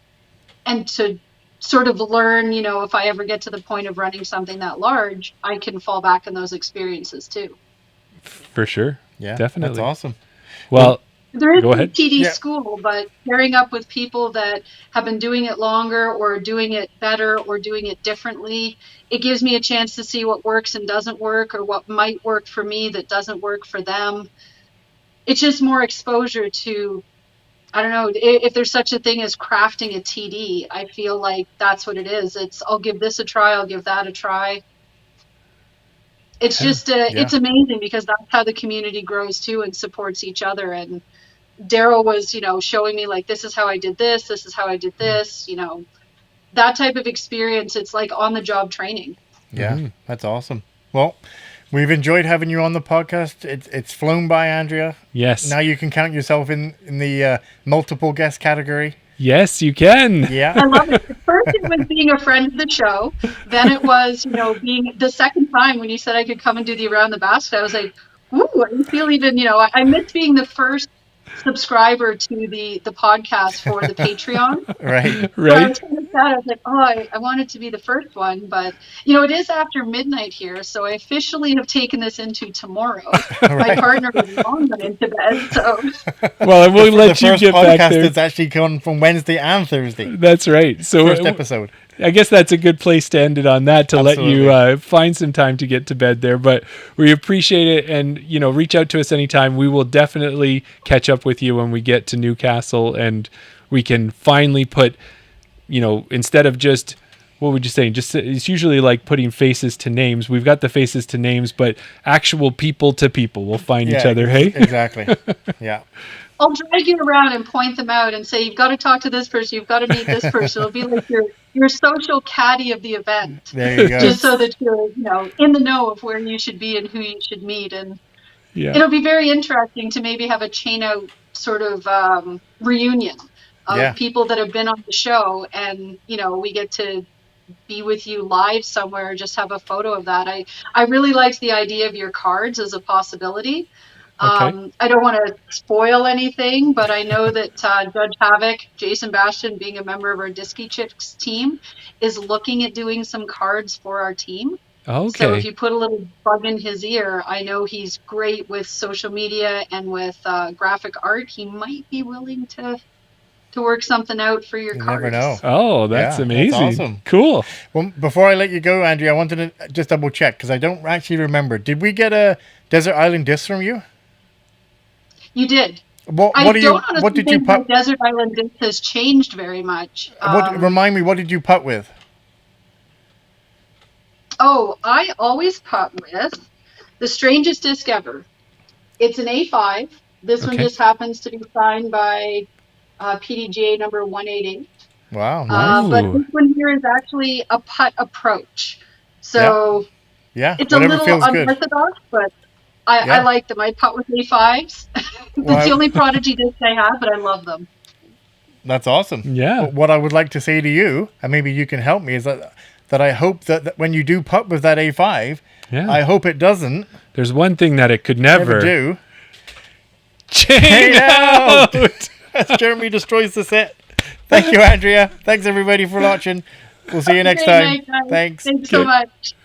and to sort of learn, if I ever get to the point of running something that large, I can fall back on those experiences too. For sure. Yeah, definitely. That's awesome. Well, there is a TD school, but pairing up with people that have been doing it longer or doing it better or doing it differently, it gives me a chance to see what works and doesn't work, or what might work for me that doesn't work for them. It's just more exposure to, I don't know, if there's such a thing as crafting a TD, I feel like that's what it is. It's, I'll give this a try, I'll give that a try. It's just, it's amazing because that's how the community grows too and supports each other. And Daryl was, showing me like, this is how I did this is how I did this, that type of experience. It's like on the job training. Yeah, that's awesome. Well, we've enjoyed having you on the podcast. It's flown by, Andrea. Yes. Now you can count yourself in the multiple guest category. Yes, you can. Yeah. I love it. First it was being a friend of the show. Then it was, being the second time when you said I could come and do the Around the Basket. I was like, ooh, I feel even, I miss being the first subscriber to the podcast for the Patreon. Right. I was kind of sad. I was like, I wanted to be the first one, but it is after midnight here, so I officially have taken this into tomorrow. My partner was long gone into bed, so. Well, I will let you get back there. The first podcast that's actually gone from Wednesday and Thursday. That's right. So first episode. I guess that's a good place to end it on that, to Absolutely. Let you find some time to get to bed there. But we appreciate it, and reach out to us anytime. We will definitely catch up with you when we get to Newcastle, and we can finally put, instead of just what would you say? Just it's usually like putting faces to names. We've got the faces to names, but actual people to people will find each other. Hey, exactly. Yeah. I'll drag you around and point them out and say, you've got to talk to this person. You've got to meet this person. It'll be like your social caddy of the event. There you go. Just so that you're, in the know of where you should be and who you should meet. And it'll be very interesting to maybe have a chain out sort of reunion of people that have been on the show. And, we get to be with you live somewhere, just have a photo of that. I really liked the idea of your cards as a possibility. Okay. I don't want to spoil anything, but I know that Judge Havoc, Jason Bastian, being a member of our Disky Chicks team, is looking at doing some cards for our team. Okay. So if you put a little bug in his ear, I know he's great with social media and with graphic art. He might be willing to work something out for your cards. You never know. Oh, that's amazing. That's awesome. Cool. Well, before I let you go, Andrea, I wanted to just double check because I don't actually remember. Did we get a Desert Island disc from you? You did. What did you putt? Desert Island disc has changed very much. Remind me, what did you putt with? Oh, I always putt with the strangest disc ever. It's an A5. This one just happens to be signed by PDGA number 188. Wow, nice. But this one here is actually a putt approach. So it's a little unorthodox, but I like them. I putt with A5s. It's the only Prodigy disc I have, but I love them. That's awesome. Yeah. What I would like to say to you, and maybe you can help me, is that I hope that when you do putt with that A5, I hope it doesn't. There's one thing that it could never do. Chain out! As Jeremy destroys the set. Thank you, Andrea. Thanks, everybody, for watching. We'll see you next time. Thanks so much.